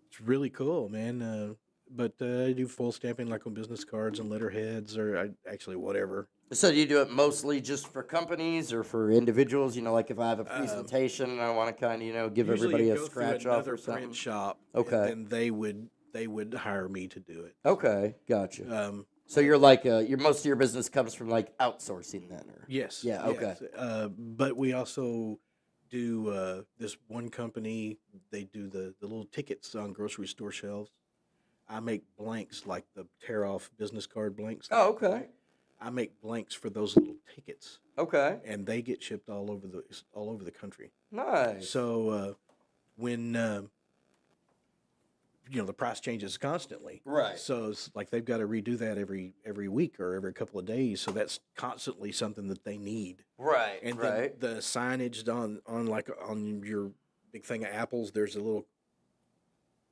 It's really cool, man. But I do full stamping like on business cards and letterheads, or actually whatever. So do you do it mostly just for companies or for individuals? Like if I have a presentation and I want to kind of, give Usually everybody you a go through scratch off another or something. print shop. Okay. And then they would hire me to do it. Okay, gotcha. So you're like most of your business comes from like outsourcing then, or Yes. Yeah. Okay. Yes. But we also do this one company. They do the little tickets on grocery store shelves. I make blanks like the tear off business card blanks. Oh, okay. I make blanks for those little tickets, Okay. and they get shipped all over the country. Nice. So when the price changes constantly, Right. So it's like they've got to redo that every week or every couple of days. So that's constantly something that they need. Right. And right. then the signage on your big thing of apples, there's a little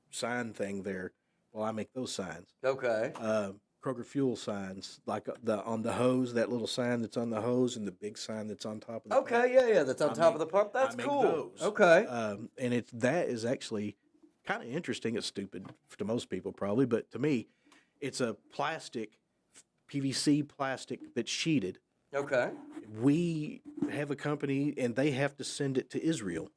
sign thing there. Well, I make those signs. Okay. Kroger fuel signs, like on the hose, that little sign that's on the hose, and the big sign that's on top of the Okay. Yeah. That's on top of the pump. That's I make cool. those. Okay. And that is actually kind of interesting. It's stupid to most people probably, but to me, it's a PVC plastic that's sheeted. Okay. We have a company, and they have to send it to Israel.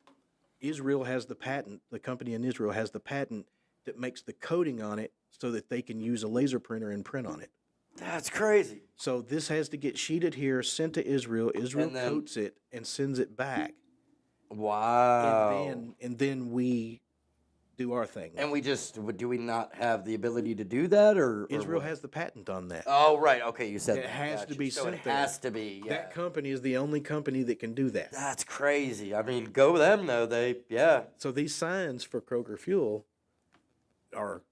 Israel has the patent. The company in Israel has the patent that makes the coating on it so that they can use a laser printer and print on it. That's crazy. So this has to get sheeted here, sent to Israel. Israel And then- coats it and sends it back. Wow. And then we do our thing. And do we not have the ability to do that, or Israel what? has the patent on that. Oh, right. Okay, you said It that. has to Gotcha. be So sent it there. has to be. Yeah. That company is the only company that can do that. That's crazy. I mean, go them though. Yeah, So these signs for Kroger Fuel are.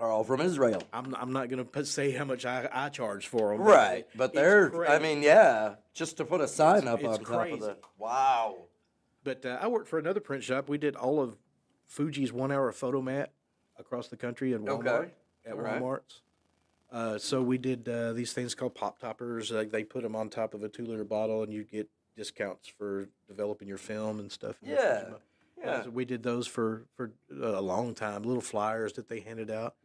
are all from Israel. I'm not going to say how much I charge for them. Right, but they're. I mean, yeah, just to put a sign up it's on top crazy. of the. Wow. But I worked for another print shop. We did all of Fuji's 1 hour photo mat across the country at Walmart. Okay. At All right. Walmart's. So we did these things called pop toppers. They put them on top of a 2-liter bottle, and you get discounts for developing your film and stuff. in your Yeah. Fuji. Yeah. So we did those for a long time. Little flyers that they handed out.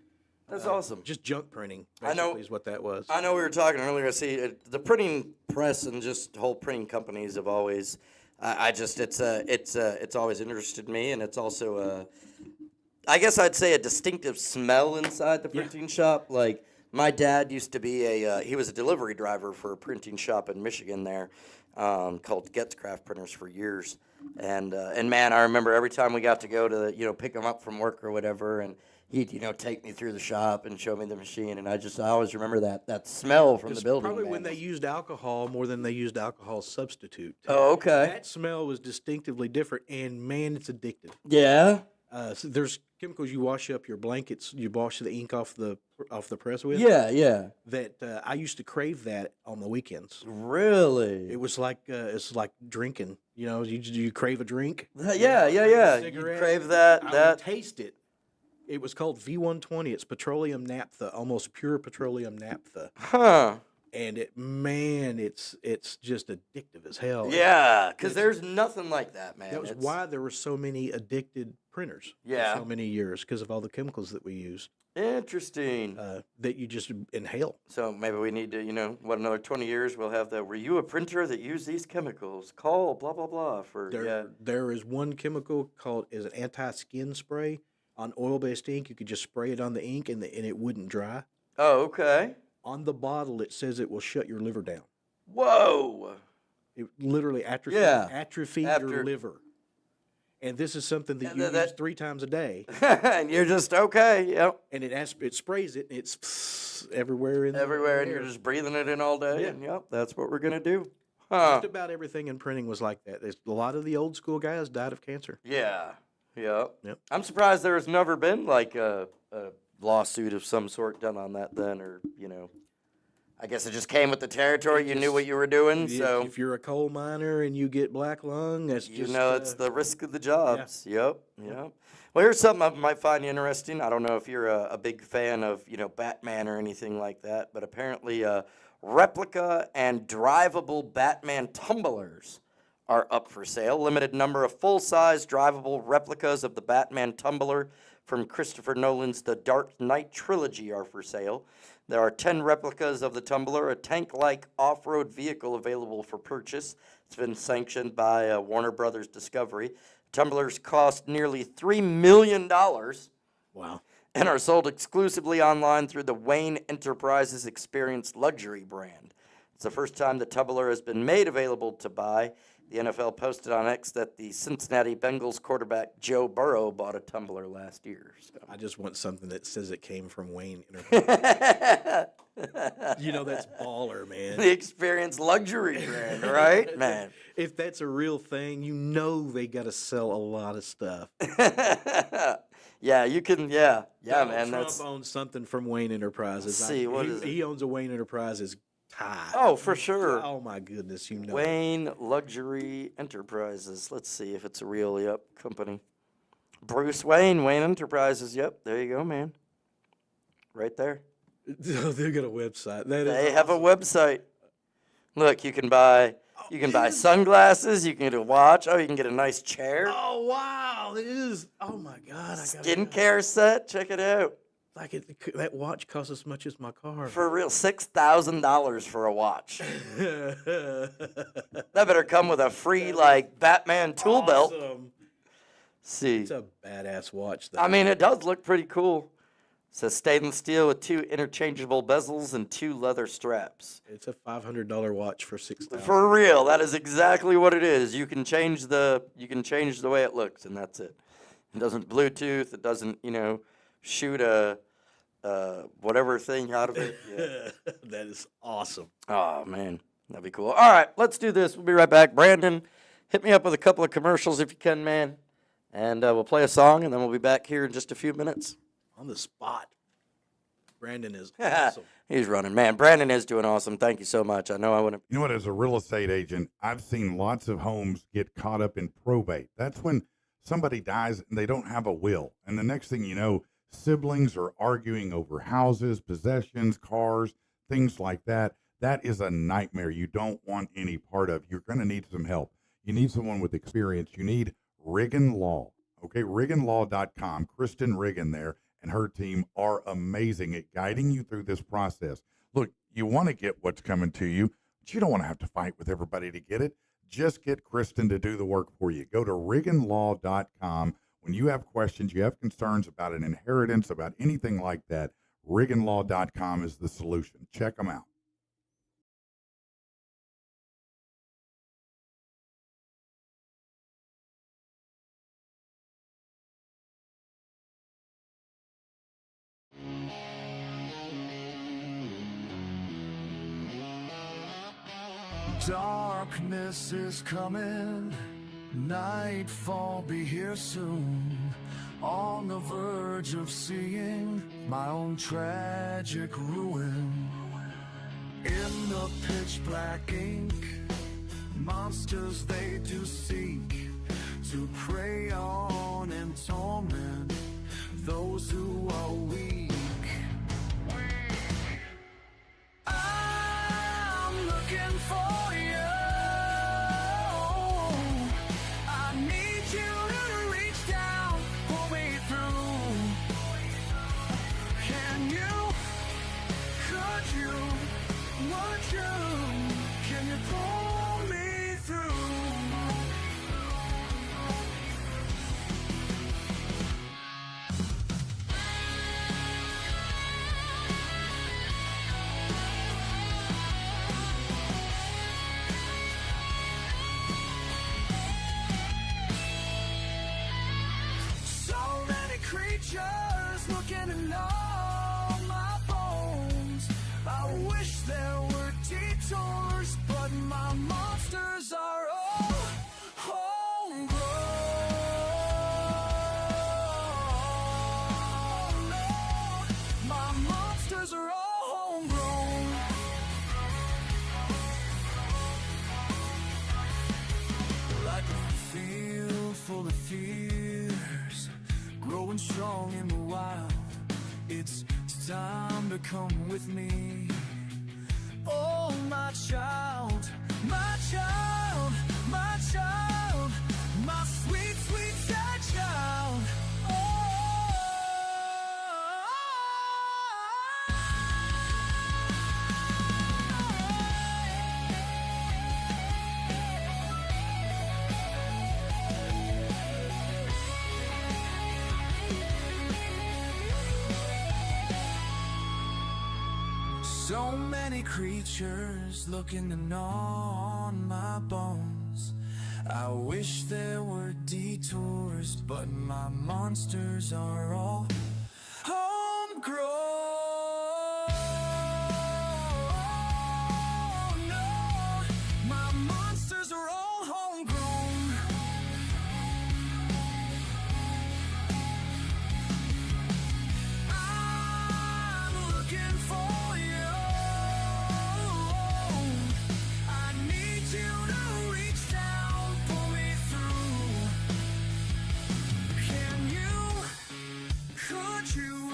That's awesome. Just junk printing. I know- Basically is what that was. I know we were talking earlier. See, the printing press and just whole printing companies have always. It's always interested me, and it's also I guess I'd say a distinctive smell inside the printing shop. Like my dad used to be he was a delivery driver for a printing shop in Michigan there, called Getz Craft Printers for years, and man, I remember every time we got to go to pick him up from work or whatever, and he'd take me through the shop and show me the machine, and I always remember that smell from the It's building. probably man. when they used alcohol more than they used alcohol substitute. Oh, okay. That smell was distinctively different, and man, it's addictive. Yeah. So there's chemicals you wash up your blankets, you wash the ink off the press with. Yeah. Yeah. That I used to crave that on the weekends. Really. It was like it's like drinking. You crave a drink. Yeah. You Cigarette. crave that. I would taste it. It was called V120. It's petroleum naphtha, almost pure petroleum naphtha. Huh. And it's just addictive as hell. Yeah, because there's nothing like that, man. That was It's- why there were so many addicted printers Yeah. for so many years, because of all the chemicals that we used Interesting. that you just inhale. So maybe we need to, another 20 years we'll have were you a printer that used these chemicals? Call blah, blah, blah for, There is one chemical called an anti-skin spray on oil-based ink. You could just spray it on the ink and it wouldn't dry. Oh, okay. On the bottle, it says it will shut your liver down. Whoa. It literally atrophies After- your liver. And this is something that And you that- use 3 times a day. And you're just, okay, yep. And it sprays it, and it's everywhere in Everywhere, the and air. you're just breathing it in all day, Yeah. and yep, that's what we're going to do. Huh. Just about everything in printing was like that. A lot of the old school guys died of cancer. Yeah. Yep. Yep. I'm surprised there has never been like a lawsuit of some sort done on that then, or I guess it just came with the territory. You knew what you were doing, so if you're a coal miner and you get black lung, that's you just know it's the risk of the jobs. Yep. Well, here's something I might find interesting. I don't know if you're a big fan of Batman or anything like that, but apparently replica and drivable Batman tumblers are up for sale. Limited number of full-size drivable replicas of the Batman tumbler from Christopher Nolan's The Dark Knight trilogy are for sale. There are 10 replicas of the tumbler, a tank-like off-road vehicle available for purchase. It's been sanctioned by Warner Brothers Discovery. Tumblers cost nearly $3 million. Wow. And are sold exclusively online through the Wayne Enterprises Experience luxury brand. It's the first time the tumbler has been made available to buy. The NFL posted on X that the Cincinnati Bengals quarterback Joe Burrow bought a tumbler last year. So. I just want something that says it came from Wayne Enterprises. That's baller, man. The Experience luxury brand, right, man? If that's a real thing, they got to sell a lot of stuff. Yeah, you can. Yeah, Donald man. Trump That's owns something from Wayne Enterprises. Let's see, what is it? He owns a Wayne Enterprises tie. Oh, for sure. Oh my goodness, Wayne Luxury Enterprises. Let's see if it's a real company. Bruce Wayne Enterprises. Yep, there you go, man. Right there. Oh, they got a website. They have a website. Look, you can buy sunglasses. You can get a watch. Oh, you can get a nice chair. Oh wow, it is. Oh my God, Skincare set. Check it out. Like that watch costs as much as my car. For real, $6,000 for a watch. That better come with a free Batman tool belt. See, It's a badass watch, though. I mean, it does look pretty cool. It says stainless steel with 2 interchangeable bezels and 2 leather straps. It's a $500 watch for $6,000. For real, that is exactly what it is. You can change the way it looks, and that's it. It doesn't Bluetooth. It doesn't shoot a whatever thing out of it. Yeah. That is awesome. Oh man, that'd be cool. All right, let's do this. We'll be right back. Brandon, hit me up with a couple of commercials if you can, man, and we'll play a song, and then we'll be back here in just a few minutes. On the spot. Brandon is awesome. He's running, man. Brandon is doing awesome. Thank you so much. I know I wouldn't. You know what? As a real estate agent, I've seen lots of homes get caught up in probate. That's when somebody dies and they don't have a will. And the next thing you know, siblings are arguing over houses, possessions, cars, things like that. That is a nightmare you don't want any part of. You're going to need some help. You need someone with experience. You need Riggin Law. Okay, RigginLaw.com. Kristen Riggin there and her team are amazing at guiding you through this process. Look, you want to get what's coming to you, but you don't want to have to fight with everybody to get it. Just get Kristen to do the work for you. Go to RigginLaw.com. When you have questions, you have concerns about an inheritance, about anything like that, RigginLaw.com is the solution. Check them out. Darkness is coming, nightfall be here soon. On the verge of seeing my own tragic ruin. In the pitch black ink, monsters they do seek to prey on and torment those who are weak. I'm looking for you. I need you to reach down, pull me through. Can you? Could you? Would you? Can you pull me through? Creatures looking to gnaw my bones. I wish there were detours, but my mind to come with me. Oh, my child, my child, my child, my sweet, sweet child. So many creatures looking to gnaw on my bones. I wish there were detours, but my monsters are all homegrown. No, my monsters are all homegrown. I'm looking for you. I need you to reach down, pull me through. Can you, could you,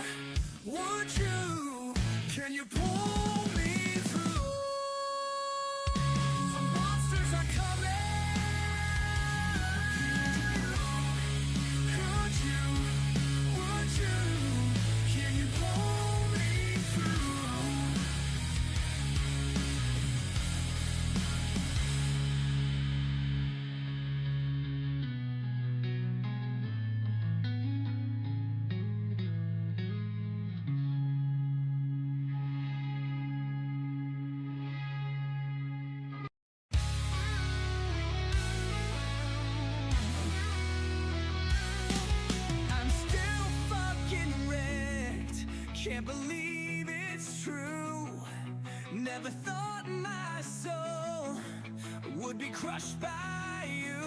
would you, can you pull me through? The monsters are coming. Could you, would you, can you pull me through? I'm still fucking wrecked. Can't believe it's true. Never thought my soul would be crushed by you.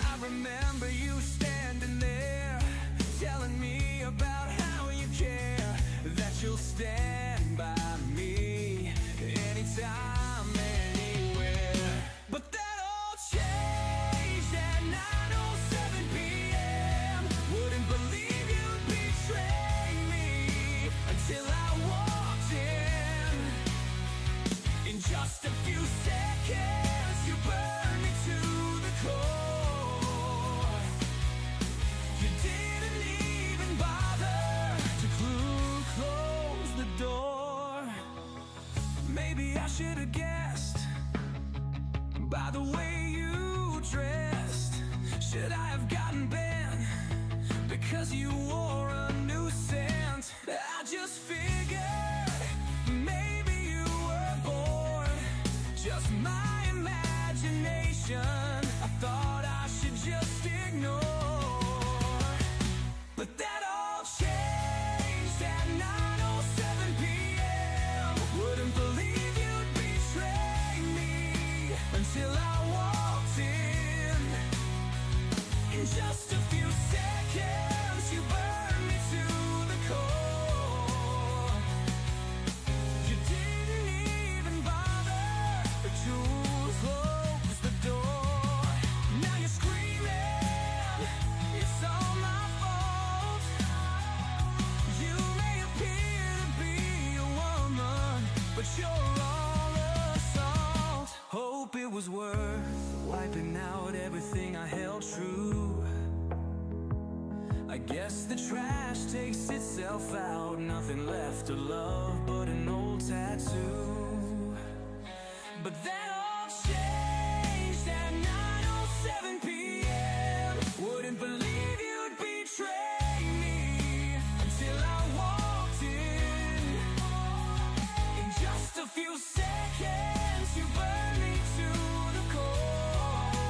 I remember you standing there, telling me about how you care, that you'll stand by me anytime, anywhere. But that all changed at 9:07 p.m. Wouldn't believe you'd betray me until I walked in. In just a few seconds, you burned me to the core. You didn't even bother to close the door. Maybe I should have guessed by the way you dressed. Should I have gotten bent because you wore a new scent? I just figured maybe you were bored. Just my imagination. I thought I should just ignore. But that all changed at 9:07 p.m. Wouldn't believe you'd betray me until I walked in. In just a few seconds, you burned me to the core. You didn't even bother to close the door. Now you're screaming, it's all my fault. You may appear to be a woman, but you're all assault. Hope it was worth wiping out everything I held true. I guess the trash takes itself out. Nothing left to love but an old tattoo. But that all changed at 9:07 p.m. Wouldn't believe you'd betray me until I walked in. In just a few seconds, you burned me to the core.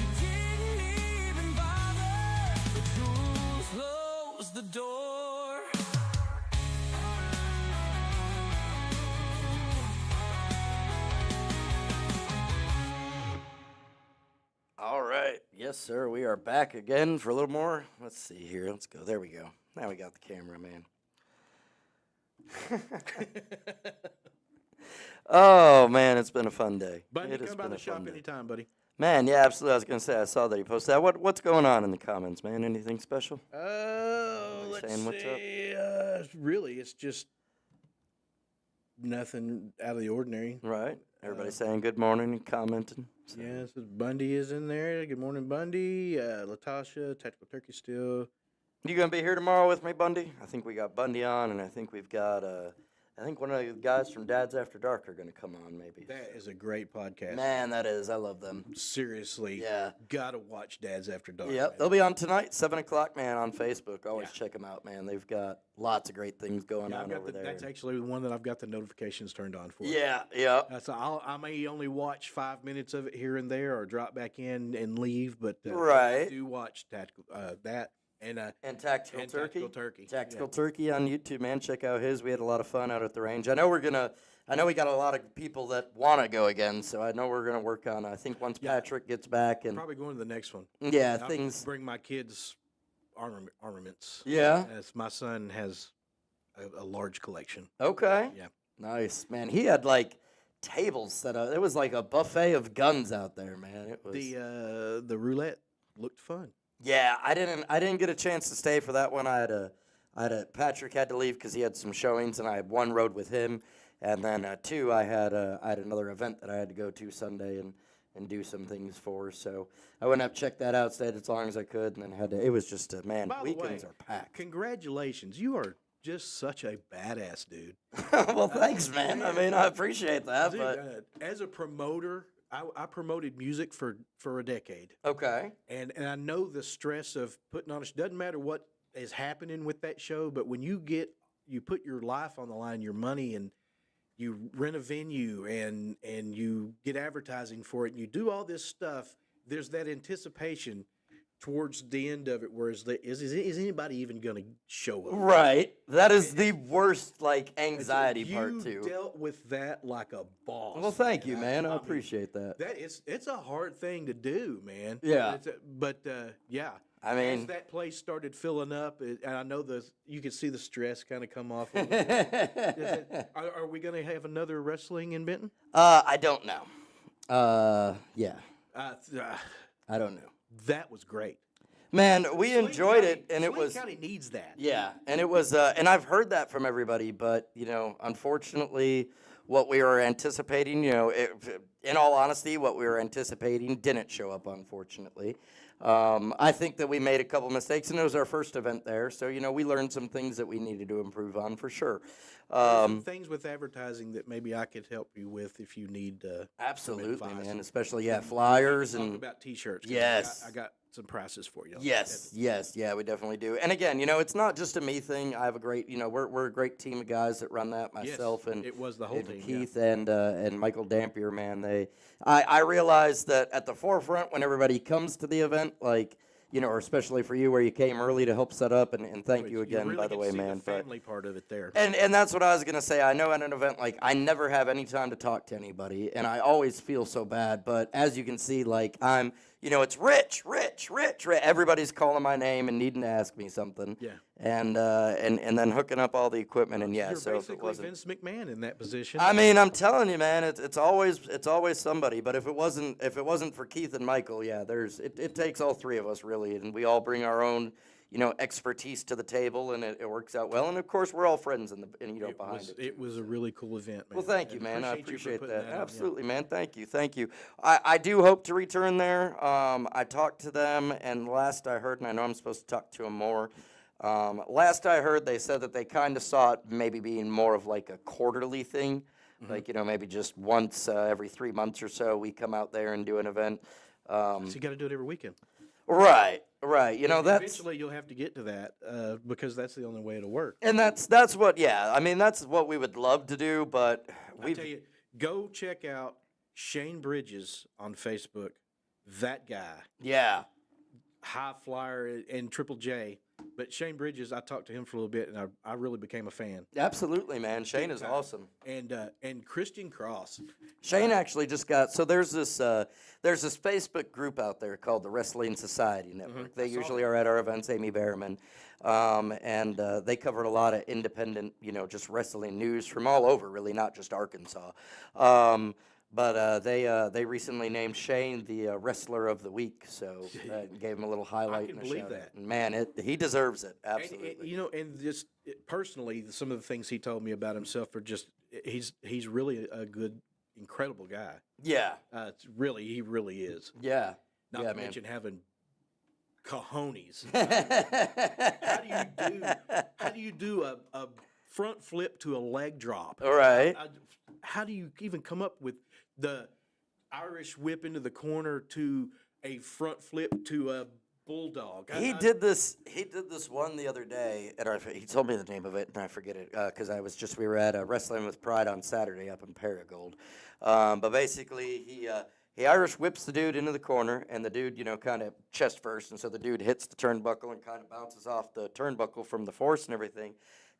You didn't even bother to close the door. All right. Yes, sir. We are back again for a little more. Let's see here. Let's go. There we go. Now we got the camera, man. Oh, man, it's been a fun day. Buddy, It has come by been the a fun shop day. anytime, buddy. Man, yeah, absolutely. I was going to say, I saw that he posted that. What's going on in the comments, man? Anything special? Oh, let's saying what's up? see. Really, it's just nothing out of the ordinary. Right. Everybody saying good morning and commenting. So. Yeah, so Bundy is in there. Good morning, Bundy. Latasha, Tactical Turkey still. You gonna be here tomorrow with me, Bundy? I think we got Bundy on, and I think we've got I think one of the guys from Dad's After Dark are gonna come on, maybe. That is a great podcast. Man, that is. I love them. Seriously. Yeah. Gotta watch Dad's After Dark. Yep, man. they'll be on tonight, 7 o'clock, man, on Facebook. Always Yeah. check them out, man. They've got lots of great things going Yeah, on over there. That's actually the one that I've got the notifications turned on for. Yeah, yeah. So I may only watch 5 minutes of it here and there, or drop back in and leave. But I Right. do watch tactical that and Tactical and Turkey. Tactical Turkey. Tactical Turkey on YouTube, man. Check out his. We had a lot of fun out at the range. I know we got a lot of people that want to go again, so I know we're gonna work on. I think once Patrick gets back and Probably going to the next one. yeah, I'll things. bring my kids armaments. Yeah. As my son has a large collection. Okay. Yeah. Nice, man. He had like tables set up. It was like a buffet of guns out there, man. It was. The roulette looked fun. Yeah, I didn't get a chance to stay for that one. Patrick had to leave because he had some showings, and I had one rode with him, and then two I had another event that I had to go to Sunday and do some things for. So I went up, checked that out, stayed as long as I could, and then had to. It was just man, By the weekends way, are packed. Congratulations, you are just such a badass dude. Well, thanks, man. I mean, I appreciate that, Dude, but as a promoter, I promoted music for a decade, okay. and I know the stress of putting on a. Doesn't matter what is happening with that show, but when you put your life on the line, your money, and you rent a venue, and you get advertising for it, and you do all this stuff. There's that anticipation towards the end of it, where is anybody even going to show up? Right. That is the worst, like, anxiety part, You too. dealt with that like a boss. Well, thank you, man. I mean, appreciate that. it's a hard thing to do, man. Yeah. But yeah. I mean- as that place started filling up, and I know you could see the stress kind of come off. A little bit. Are we going to have another wrestling in Benton? I don't know. Yeah. I don't know. That was great. Man, we Swain enjoyed County- it, and it Swain was County needs that. yeah, and it was, and I've heard that from everybody, but unfortunately, what we were anticipating, in all honesty, what we were anticipating didn't show up, unfortunately. I think that we made a couple mistakes, and it was our first event there, so we learned some things that we needed to improve on for sure. Some things with advertising that maybe I could help you with if you need. Absolutely, advice. man, especially flyers Talk and about T-shirts. 'cause Yes. I got some prices for you. yes, yeah, we definitely do. And again, it's not just a me thing. I have a great, we're a great team of guys that run that. Yes, Myself and it was the whole and team. Keith and Michael Dampier, man. I realized that at the forefront when everybody comes to the event, like or especially for you where you came early to help set up, and thank you again, really by the can way, see man. The But family part of it there. and that's what I was gonna say. I know at an event like I never have any time to talk to anybody, and I always feel so bad. But as you can see, like I'm, it's Rich. Everybody's calling my name and needing to ask me something. Yeah. And then hooking up all the equipment, and yeah. You're So if it basically wasn't, Vince McMahon in that position. I mean, I'm telling you, man, it's always somebody. But if it wasn't for Keith and Michael, yeah, it takes all three of us really, and we all bring our own expertise to the table, and it works out well. And of course, we're all friends behind it. It was a really cool event, man. Well, thank you, And man. I you for appreciate putting that. on, yeah. Absolutely, man. Thank you. I do hope to return there. I talked to them, and last I heard, and I know I'm supposed to talk to them more. Last I heard, they said that they kind of saw it maybe being more of like a quarterly thing, like maybe just once every 3 months or so we come out there and do an event. So you got to do it every weekend. Right. That's Eventually, you'll have to get to that because that's the only way it'll work. and that's what. Yeah, I mean that's what we would love to do, but I tell you, go check out Shane Bridges on Facebook. That guy, yeah. high flyer and Triple J. But Shane Bridges, I talked to him for a little bit, and I really became a fan. Absolutely, man. Shane is time. awesome. And Christian Cross. Shane actually just got there's this Facebook group out there called the Wrestling Society Network. They usually are at our events, Amy Behrman, and they covered a lot of independent, just wrestling news from all over, really, not just Arkansas. But they recently named Shane the wrestler of the week, so gave him a little highlight. can and a believe shout-out. that. And man, he deserves it And, absolutely. you know, and just personally, some of the things he told me about himself are just he's really a good, incredible guy. Yeah, He really is. yeah, Not yeah, to man. mention having cojones. All How do you do a front flip to a leg drop? right. How do you even come up with the Irish whip into the corner to a front flip to a bulldog? He did this. He did this one the other day, and he told me the name of it, and I forget it because we were at Wrestling with Pride on Saturday up in Paragould. But basically, he Irish whips the dude into the corner, and the dude, kind of chest first, and so the dude hits the turnbuckle and kind of bounces off the turnbuckle from the force and everything.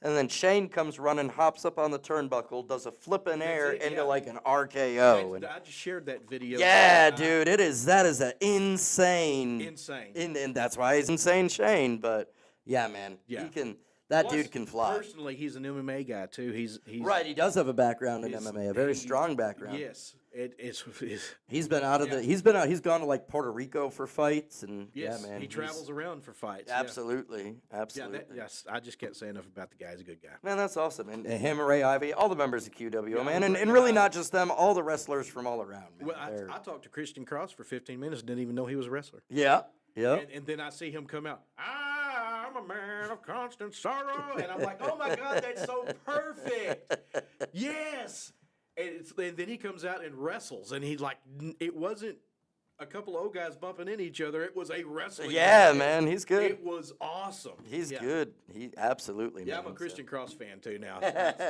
And then Shane comes running, hops up on the turnbuckle, does a flip in air it, into yeah. like an RKO. I just shared that video. Yeah, dude, that is an insane. Insane. And that's why he's insane Shane. But yeah, man, Yeah. that Plus, dude can fly. Personally, he's an MMA guy too. He's Right, he does have a background in he's- MMA, a very he- strong background. Yes, it's He's been out of Yeah. he's gone to like Puerto Rico for fights, and yes. yeah, man, he travels around for fights. yeah. Absolutely, absolutely. Yes, I just can't say enough about the guy. He's a good guy. Man, that's awesome. And him, Ray Ivy, all the members of QWO, Yeah, man, Ray and really Ivy. not just them, all the wrestlers from all around, man. Well, They're- I talked to Christian Cross for 15 minutes. Didn't even know he was a wrestler. yeah, yeah. And then I see him come out. I'm a man of constant sorrow, and I'm like, oh my God, that's so perfect. Yes. And then he comes out and wrestles, and he's like, it wasn't a couple of old guys bumping into each other. It was a wrestling. Yeah, match. man, he's good. It was awesome. He's Yeah. good. He absolutely. Yeah, man, I'm a Christian Cross fan too now.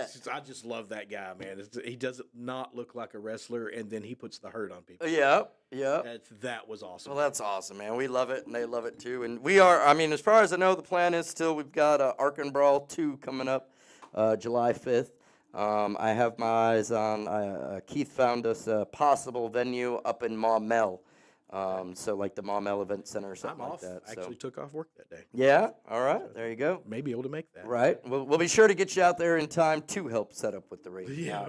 So. I just love that guy, man. He does not look like a wrestler, and then he puts the hurt on people. Yeah, yeah. That was awesome. Well, that's awesome, man. We love it, and they love it too. And we are. I mean, as far as I know, the plan is still we've got Ark and Brawl 2 coming up, July 5th. I have my eyes on. Keith found us a possible venue up in Maumelle. So like the Maumelle Event Center or something I'm like off. that. So. Actually took off work that day. Yeah. All right. There you go. Maybe able to make that. Right. We'll be sure to get you out there in time to help set up with the race. Yeah.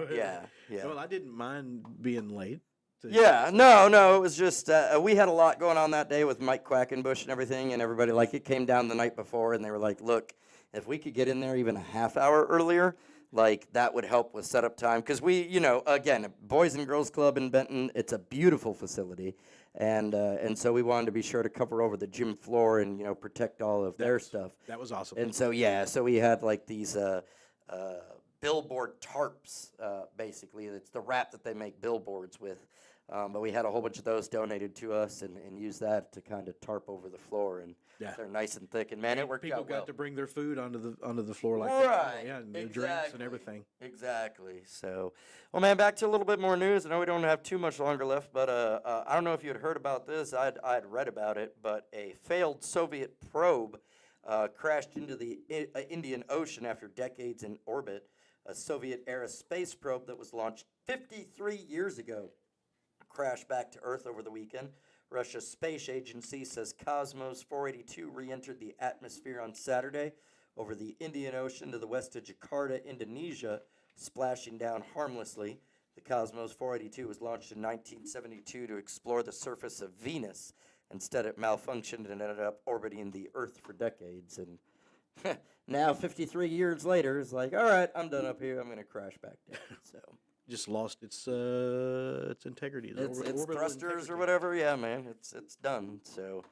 Yeah. Well, I didn't mind being late. Yeah, no, it was just we had a lot going on that day with Mike Quackenbush and everything, and everybody it came down the night before, and they were like, "Look, if we could get in there even a half hour earlier, that would help with setup time." Because we, again, Boys and Girls Club in Benton, it's a beautiful facility, and so we wanted to be sure to cover over the gym floor and protect all of their stuff. That was awesome. And so so we had these billboard tarps, basically. It's the wrap that they make billboards with. But we had a whole bunch of those donated to us and used that to kind of tarp over the floor, and Yeah. they're nice and thick. And man, it worked People out well. got to bring their food onto the floor like Right. that. Yeah, and their drinks and Exactly. everything. Exactly. So, well, man, back to a little bit more news. I know we don't have too much longer left, but I don't know if you had heard about this. I'd read about it, but a failed Soviet probe crashed into the Indian Ocean after decades in orbit. A Soviet-era space probe that was launched 53 years ago crashed back to Earth over the weekend. Russia's space agency says Cosmos 482 re-entered the atmosphere on Saturday over the Indian Ocean to the west of Jakarta, Indonesia, splashing down harmlessly. The Cosmos 482 was launched in 1972 to explore the surface of Venus. Instead, it malfunctioned and ended up orbiting the Earth for decades. And now, 53 years later, it's like, all right, I'm done up here. I'm going to crash back down. So Just lost its integrity. it's orbital thrusters integrity. or whatever. Yeah, man, it's done. So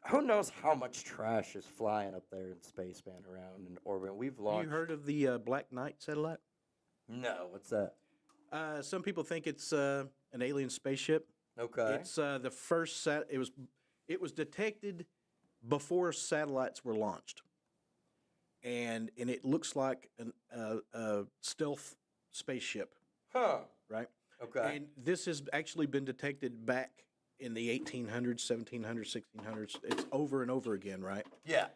who knows how much trash is flying up there in space, man, around in orbit. We've launched. You heard of the Black Knight satellite? No, what's that? Some people think it's an alien spaceship. Okay. It's the first it was detected before satellites were launched, and it looks like a stealth spaceship, Huh. right? Okay. And this has actually been detected back in the 1800s, 1700s, 1600s. It's over and over again, right? Yeah.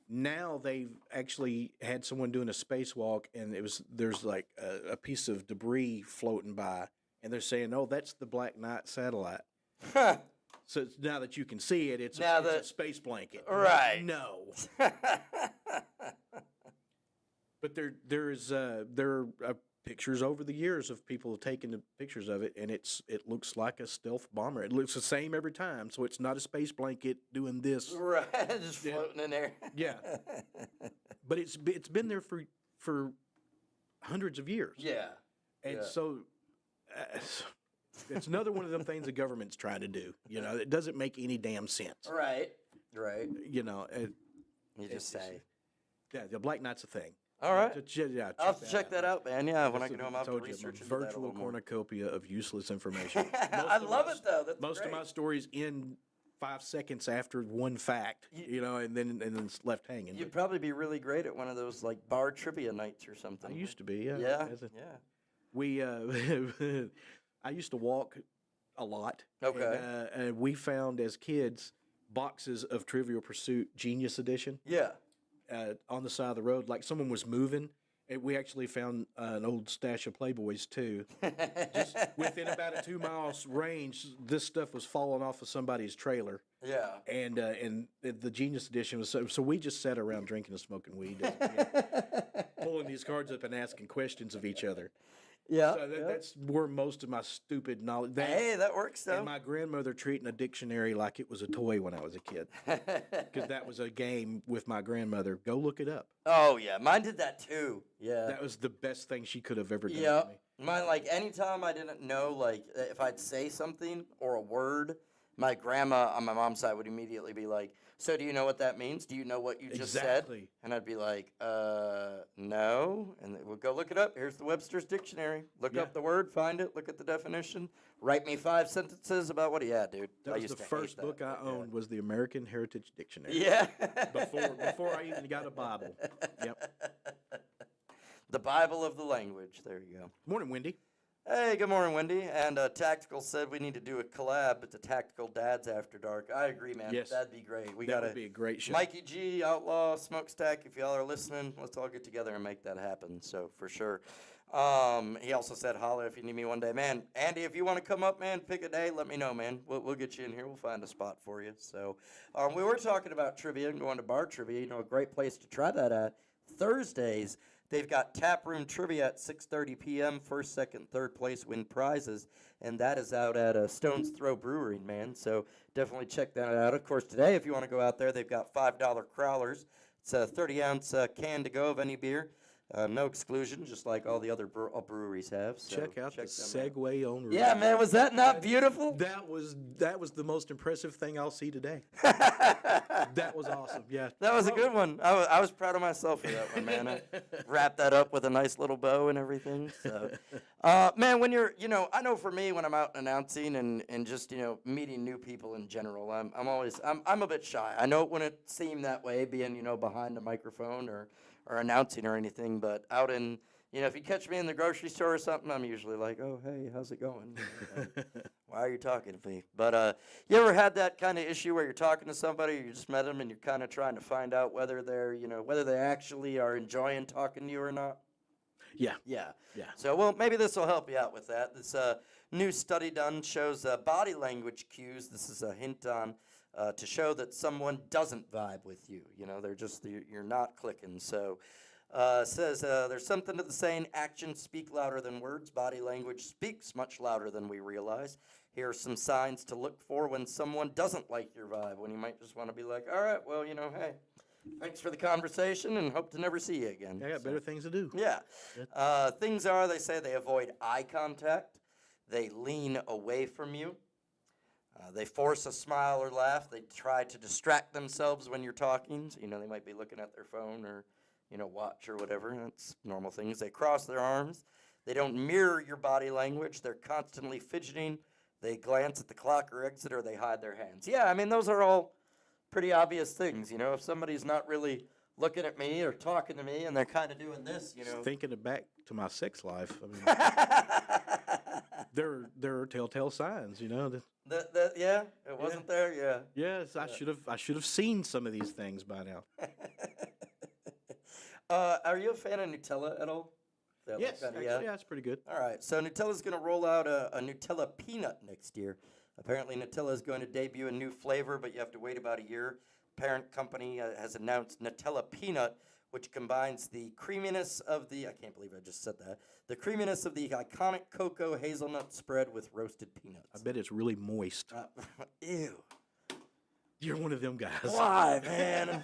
Now they've actually had someone doing a spacewalk, and there's like a piece of debris floating by, and they're saying, "Oh, that's the Black Knight satellite." Huh. So now that you can see it, it's Now a that- space blanket. Right. No. But there are pictures over the years of people taking the pictures of it, and it looks like a stealth bomber. It looks the same every time, so it's not a space blanket doing this. Right, just floating in there. Yeah, but it's been there for hundreds of years. Yeah. And Yeah. so it's another one of them things the government's trying to do. It doesn't make any damn sense. Right. You just say. Yeah, the Black Knight's a thing. All right. Yeah, I'll have to check that out, man. Yeah, when I get home, I'll have to told you, research I'm a into that a virtual little more. cornucopia of useless information. I love it, though. That's Most great. of my stories end 5 seconds after one fact, and then it's left hanging. You'd But probably be really great at one of those, like, bar trivia nights or something. I used to be, yeah. Yeah, yeah. We, I used to walk a lot. Okay. And we found as kids boxes of Trivial Pursuit Genius Edition Yeah. On the side of the road. Like someone was moving. And we actually found an old stash of Playboys too. Just within about a 2 miles range, this stuff was falling off of somebody's trailer. Yeah. And the Genius Edition was so we just sat around drinking and smoking weed, as a kid, pulling these cards up and asking questions of each other. Yeah. So that's where most of my stupid knowledge. Hey, that works, though. And my grandmother treating a dictionary like it was a toy when I was a kid, because that was a game with my grandmother. Go look it up. Oh, yeah. Mine did that, too. Yeah. That was the best thing she could have ever done Yeah. to me. Mine, like, anytime I didn't know, like, if I'd say something or a word, my grandma on my mom's side would immediately be like, so do you know what that means? Do you know what you just said? Exactly. And I'd be like, no. And we'll go look it up. Here's the Webster's Dictionary. Look Yeah. up the word, find it, look at the definition. Write me 5 sentences about what, yeah, dude. That I was used the to hate first that, book I but yeah. owned was the American Heritage Dictionary. Yeah. Before I even got a Bible. Yep. The Bible of the language. There you go. Morning, Wendy. Hey, good morning, Wendy. And Tactical said we need to do a collab at the Tactical Dads After Dark. I agree, man. Yes. That'd be great. We That gotta would be a great show. Mikey G, Outlaw, Smokestack. If y'all are listening, let's all get together and make that happen. So for sure. He also said, holla if you need me one day, man. Andy, if you want to come up, man, pick a day. Let me know, man. We'll get you in here. We'll find a spot for you. So we were talking about trivia and going to bar trivia. You know, a great place to try that at Thursdays. They've got taproom trivia at 6:30 p.m. First, second, third place win prizes, and that is out at Stone's Throw Brewery, man. So definitely check that out. Of course, today, if you want to go out there, they've got $5 crowlers. It's a 30-ounce can to go of any beer. No exclusion, just like all the other breweries have. So Check out the them out. segue on. Yeah, man, was that not beautiful? That was the most impressive thing I'll see today. That was awesome. Yeah. That was a good one. I was proud of myself for that one, man. I wrapped that up with a nice little bow and everything. So, man, when you're, I know for me when I'm out announcing and just, meeting new people in general, I'm a bit shy. I know it wouldn't seem that way being, behind a microphone or announcing or anything, but out in, if you catch me in the grocery store or something, I'm usually like, oh, hey, how's it going? Why are you talking to me? But you ever had that kind of issue where you're talking to somebody, you just met them, and you're kind of trying to find out whether they're, whether they actually are enjoying talking to you or not? Yeah. Yeah. Yeah. So, well, maybe this will help you out with that. This new study done shows body language cues. This is a hint on to show that someone doesn't vibe with you. They're just, you're not clicking. So, says there's something to the saying, actions speak louder than words. Body language speaks much louder than we realize. Here are some signs to look for when someone doesn't like your vibe, when you might just want to be like, all right, well, hey, thanks for the conversation and hope to never see you again. I got better things to do. Yeah. Things are, they say they avoid eye contact. They lean away from you. They force a smile or laugh. They try to distract themselves when you're talking. So, they might be looking at their phone or, watch or whatever. That's normal things. They cross their arms. They don't mirror your body language. They're constantly fidgeting. They glance at the clock or exit, or they hide their hands. Yeah, those are all pretty obvious things. If somebody's not really looking at me or talking to me and they're kind of doing this, Thinking back to my sex life, there are telltale signs, Yeah, it wasn't there. Yeah. Yes, I should have seen some of these things by now. Are you a fan of Nutella at all? That Yes, kinda- actually, yeah, it's pretty good. All right, so Nutella's going to roll out a Nutella peanut next year. Apparently, Nutella is going to debut a new flavor, but you have to wait about a year. Parent company has announced Nutella peanut which combines the creaminess of the, I can't believe I just said that, the creaminess of the iconic cocoa hazelnut spread with roasted peanuts. I bet it's really moist. Ew. You're one of them guys. Why, man?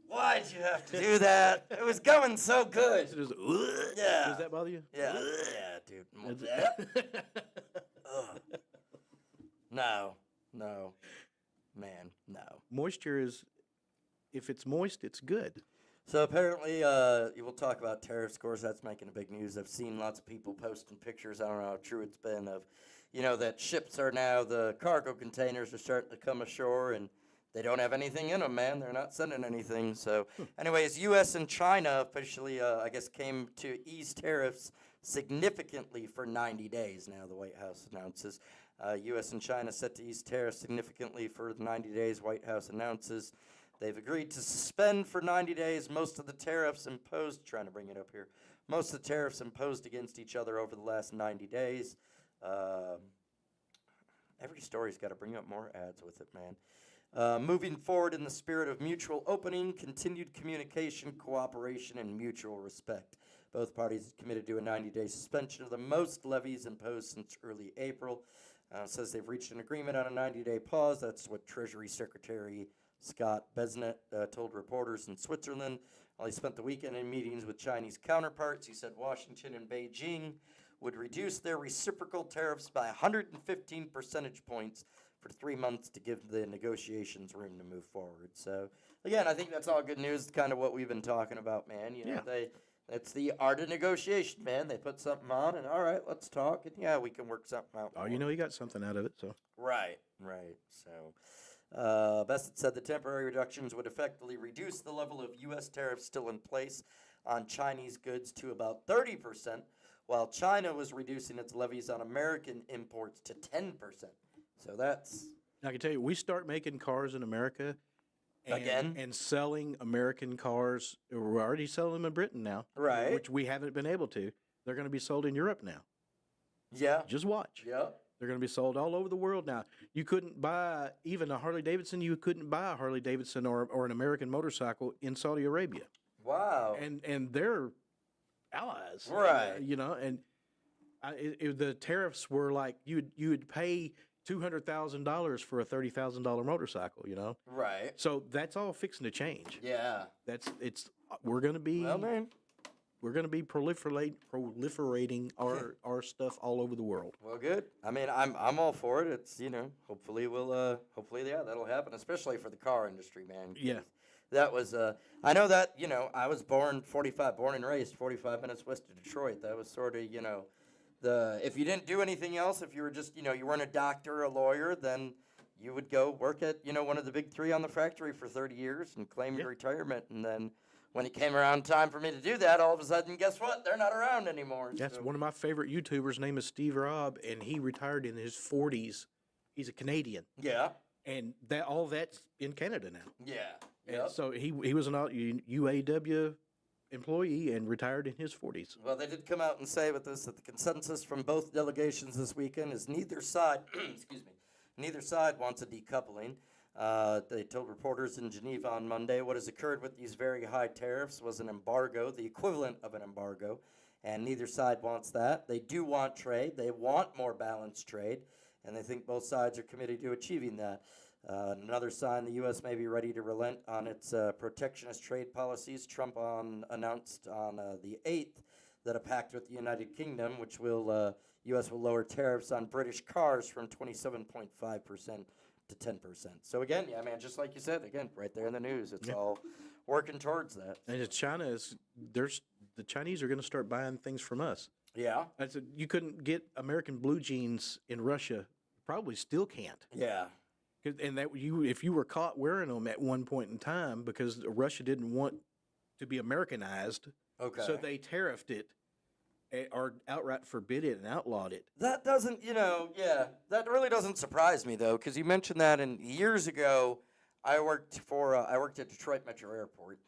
Why'd you have to do that? It was going so good. Just, Yeah. Does that bother you? Yeah, yeah, dude. Ugh. No, man, no. Moisture is, if it's moist, it's good. So apparently, you will talk about tariff scores. That's making a big news. I've seen lots of people posting pictures. I don't know how true it's been of, that ships are now, the cargo containers are starting to come ashore and they don't have anything in them, man. They're not sending anything. So anyways, U.S. and China officially, I guess, came to ease tariffs significantly for 90 days now, the White House announces. U.S. and China set to ease tariffs significantly for 90 days, White House announces. They've agreed to suspend for 90 days most of the tariffs imposed, trying to bring it up here, most of the tariffs imposed against each other over the last 90 days. Every story's got to bring up more ads with it, man. Moving forward in the spirit of mutual opening, continued communication, cooperation, and mutual respect. Both parties committed to a 90-day suspension of the most levies imposed since early April. Says they've reached an agreement on a 90-day pause. That's what Treasury Secretary Scott Besnet told reporters in Switzerland. While he spent the weekend in meetings with Chinese counterparts, he said Washington and Beijing would reduce their reciprocal tariffs by 115 percentage points for 3 months to give the negotiations room to move forward. So, again, I think that's all good news, kind of what we've been talking about, man. It's the art of negotiation, man. They put something on, and all right, let's talk, and yeah, we can work something out. Oh, you got something out of it, so. Right. So, Bassett said the temporary reductions would effectively reduce the level of U.S. tariffs still in place on Chinese goods to about 30%, while China was reducing its levies on American imports to 10%. So that's... I can tell you, we start making cars in America Again? And selling American cars. We're already selling them in Britain now. Right. Which we haven't been able to. They're going to be sold in Europe now. Yeah. Just watch. Yeah. They're going to be sold all over the world now. You couldn't buy even a Harley Davidson. You couldn't buy a Harley Davidson or an American motorcycle in Saudi Arabia. Wow. And they're allies. Right. And the tariffs were like you would pay $200,000 for a $30,000 motorcycle, Right. So that's all fixing to change. Yeah. We're going to be Well, man. we're going to be proliferating our stuff all over the world. Well, good. I mean, I'm all for it. It's hopefully that'll happen, especially for the car industry, man. Yeah. That was I know that I was born and raised 45 minutes west of Detroit. That was sort of if you didn't do anything else, if you were just you weren't a doctor or a lawyer, then you would go work at one of the big three on the factory for 30 years and claim your retirement, and then when it came around time for me to do that, all of a sudden, guess what? They're not around anymore. That's so. one of my favorite YouTubers. Name is Steve Robb, and he retired in his 40s. He's a Canadian. Yeah. And all that's in Canada now. Yeah. And Yep. so he was an UAW employee and retired in his 40s. Well, they did come out and say with this that the consensus from both delegations this weekend is neither side, neither side wants a decoupling. They told reporters in Geneva on Monday what has occurred with these very high tariffs was an embargo, the equivalent of an embargo, and neither side wants that. They do want trade. They want more balanced trade, and they think both sides are committed to achieving that. Another sign the U.S. may be ready to relent on its protectionist trade policies. Trump announced on the 8th that a pact with the United Kingdom, which U.S. will lower tariffs on British cars from 27.5% to 10%. So again, yeah, man, just like you said, again, right there in the news, it's all working towards that. And the Chinese are going to start buying things from us. Yeah. You couldn't get American blue jeans in Russia. Probably still can't. Yeah. And if you were caught wearing them at one point in time, because Russia didn't want to be Americanized, Okay. so they tariffed it or outright forbid it and outlawed it. That doesn't, that really doesn't surprise me though, because you mentioned that, and years ago, I worked at Detroit Metro Airport,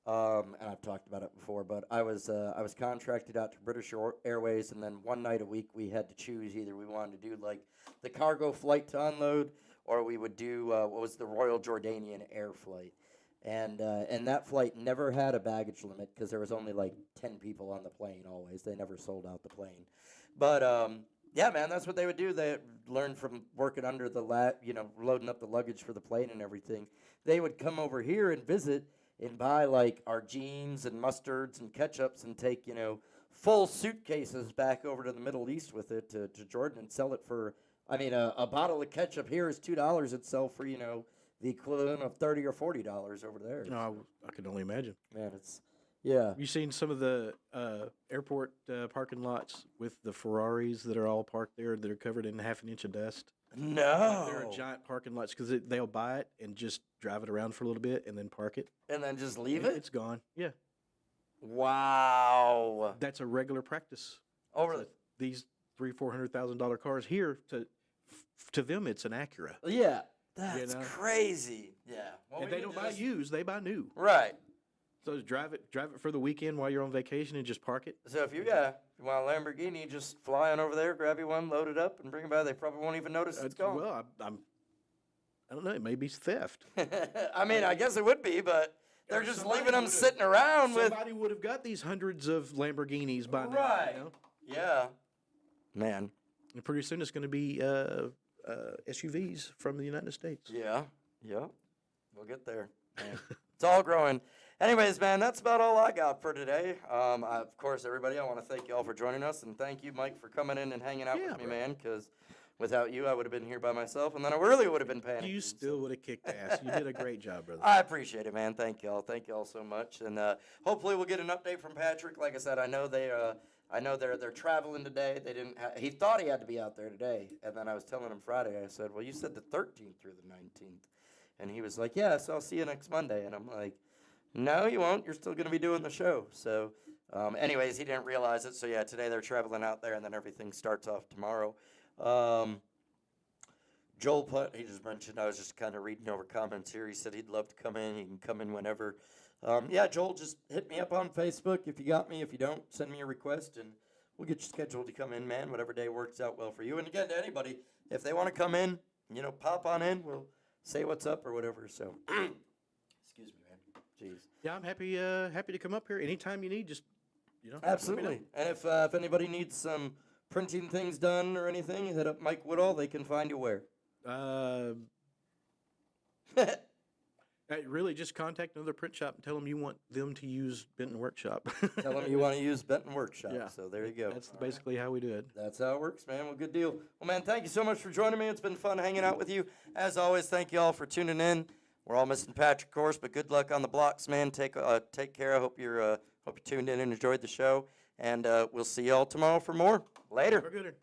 and I've talked about it before, but I was contracted out to British Airways, and then one night a week we had to choose either we wanted to do like the cargo flight to unload, or we would do what was the Royal Jordanian Air flight. And that flight never had a baggage limit because there was only like 10 people on the plane always. They never sold out the plane. But yeah, man, that's what they would do. They learned from working under the loading up the luggage for the plane and everything. They would come over here and visit and buy like our jeans and mustards and ketchups and take, full suitcases back over to the Middle East with it to Jordan and sell it for, a bottle of ketchup here is $2. It'd sell for, the equivalent of $30 or $40 over there. No, I can only imagine. Man, yeah. Have you seen some of the airport parking lots with the Ferraris that are all parked there that are covered in half an inch of dust? No. There are giant parking lots because they'll buy it and just drive it around for a little bit and then park it. And then just leave it? It's gone. Yeah. Wow. That's a regular practice. Oh, really? These $300,000-$400,000 cars here, to them, it's an Acura. Yeah. That's crazy. Yeah. Well, And they don't buy used; they buy new. Right. So just drive it for the weekend while you're on vacation and just park it. So if you want a Lamborghini, just fly on over there, grab you one, load it up, and bring it by. They probably won't even notice it's gone. Well, I don't know. It may be theft. I guess it would be, but they're just leaving them sitting around with. Somebody would have got these hundreds of Lamborghinis by now. Right. You know? Yeah. Man. And pretty soon it's going to be SUVs from the United States. Yeah. Yeah. We'll get there. Man. It's all growing. Anyways, man, that's about all I got for today. Of course, everybody, I want to thank you all for joining us, and thank you, Mike, for coming in and hanging out with me, man, because without you, I would have been here by myself, and then I really would have been panicking. You still would have kicked ass. You did a great job, brother. I appreciate it, man. Thank y'all. Thank y'all so much, and hopefully we'll get an update from Patrick. Like I said, I know they're traveling today. They didn't. He thought he had to be out there today, and then I was telling him Friday. I said, "Well, you said the 13th through the 19th," and he was like, "Yeah, so I'll see you next Monday." And I'm like, "No, you won't. You're still going to be doing the show." So, anyways, he didn't realize it. So yeah, today they're traveling out there, and then everything starts off tomorrow. Joel Putt, he just mentioned, I was just kind of reading over comments here. He said he'd love to come in. He can come in whenever. Yeah, Joel, just hit me up on Facebook if you got me. If you don't, send me a request, and we'll get you scheduled to come in, man, whatever day works out well for you. And again, to anybody, if they want to come in, pop on in. We'll say what's up or whatever. So, excuse me, man. Jeez. Yeah, I'm happy to come up here anytime you need. Just Absolutely. And if anybody needs some printing things done or anything, hit up Mike Woodall. They can find you where? Really, just contact another print shop and tell them you want them to use Benton Workshop. Tell them you want to use Benton Workshop. Yeah. So there you go. That's basically how we do it. That's how it works, man. Well, good deal. Well, man, thank you so much for joining me. It's been fun hanging out with you. As always, thank you all for tuning in. We're all missing Patrick, of course, but good luck on the blocks, man. Take care. I hope you tuned in and enjoyed the show. And we'll see you all tomorrow for more. Later. We're good.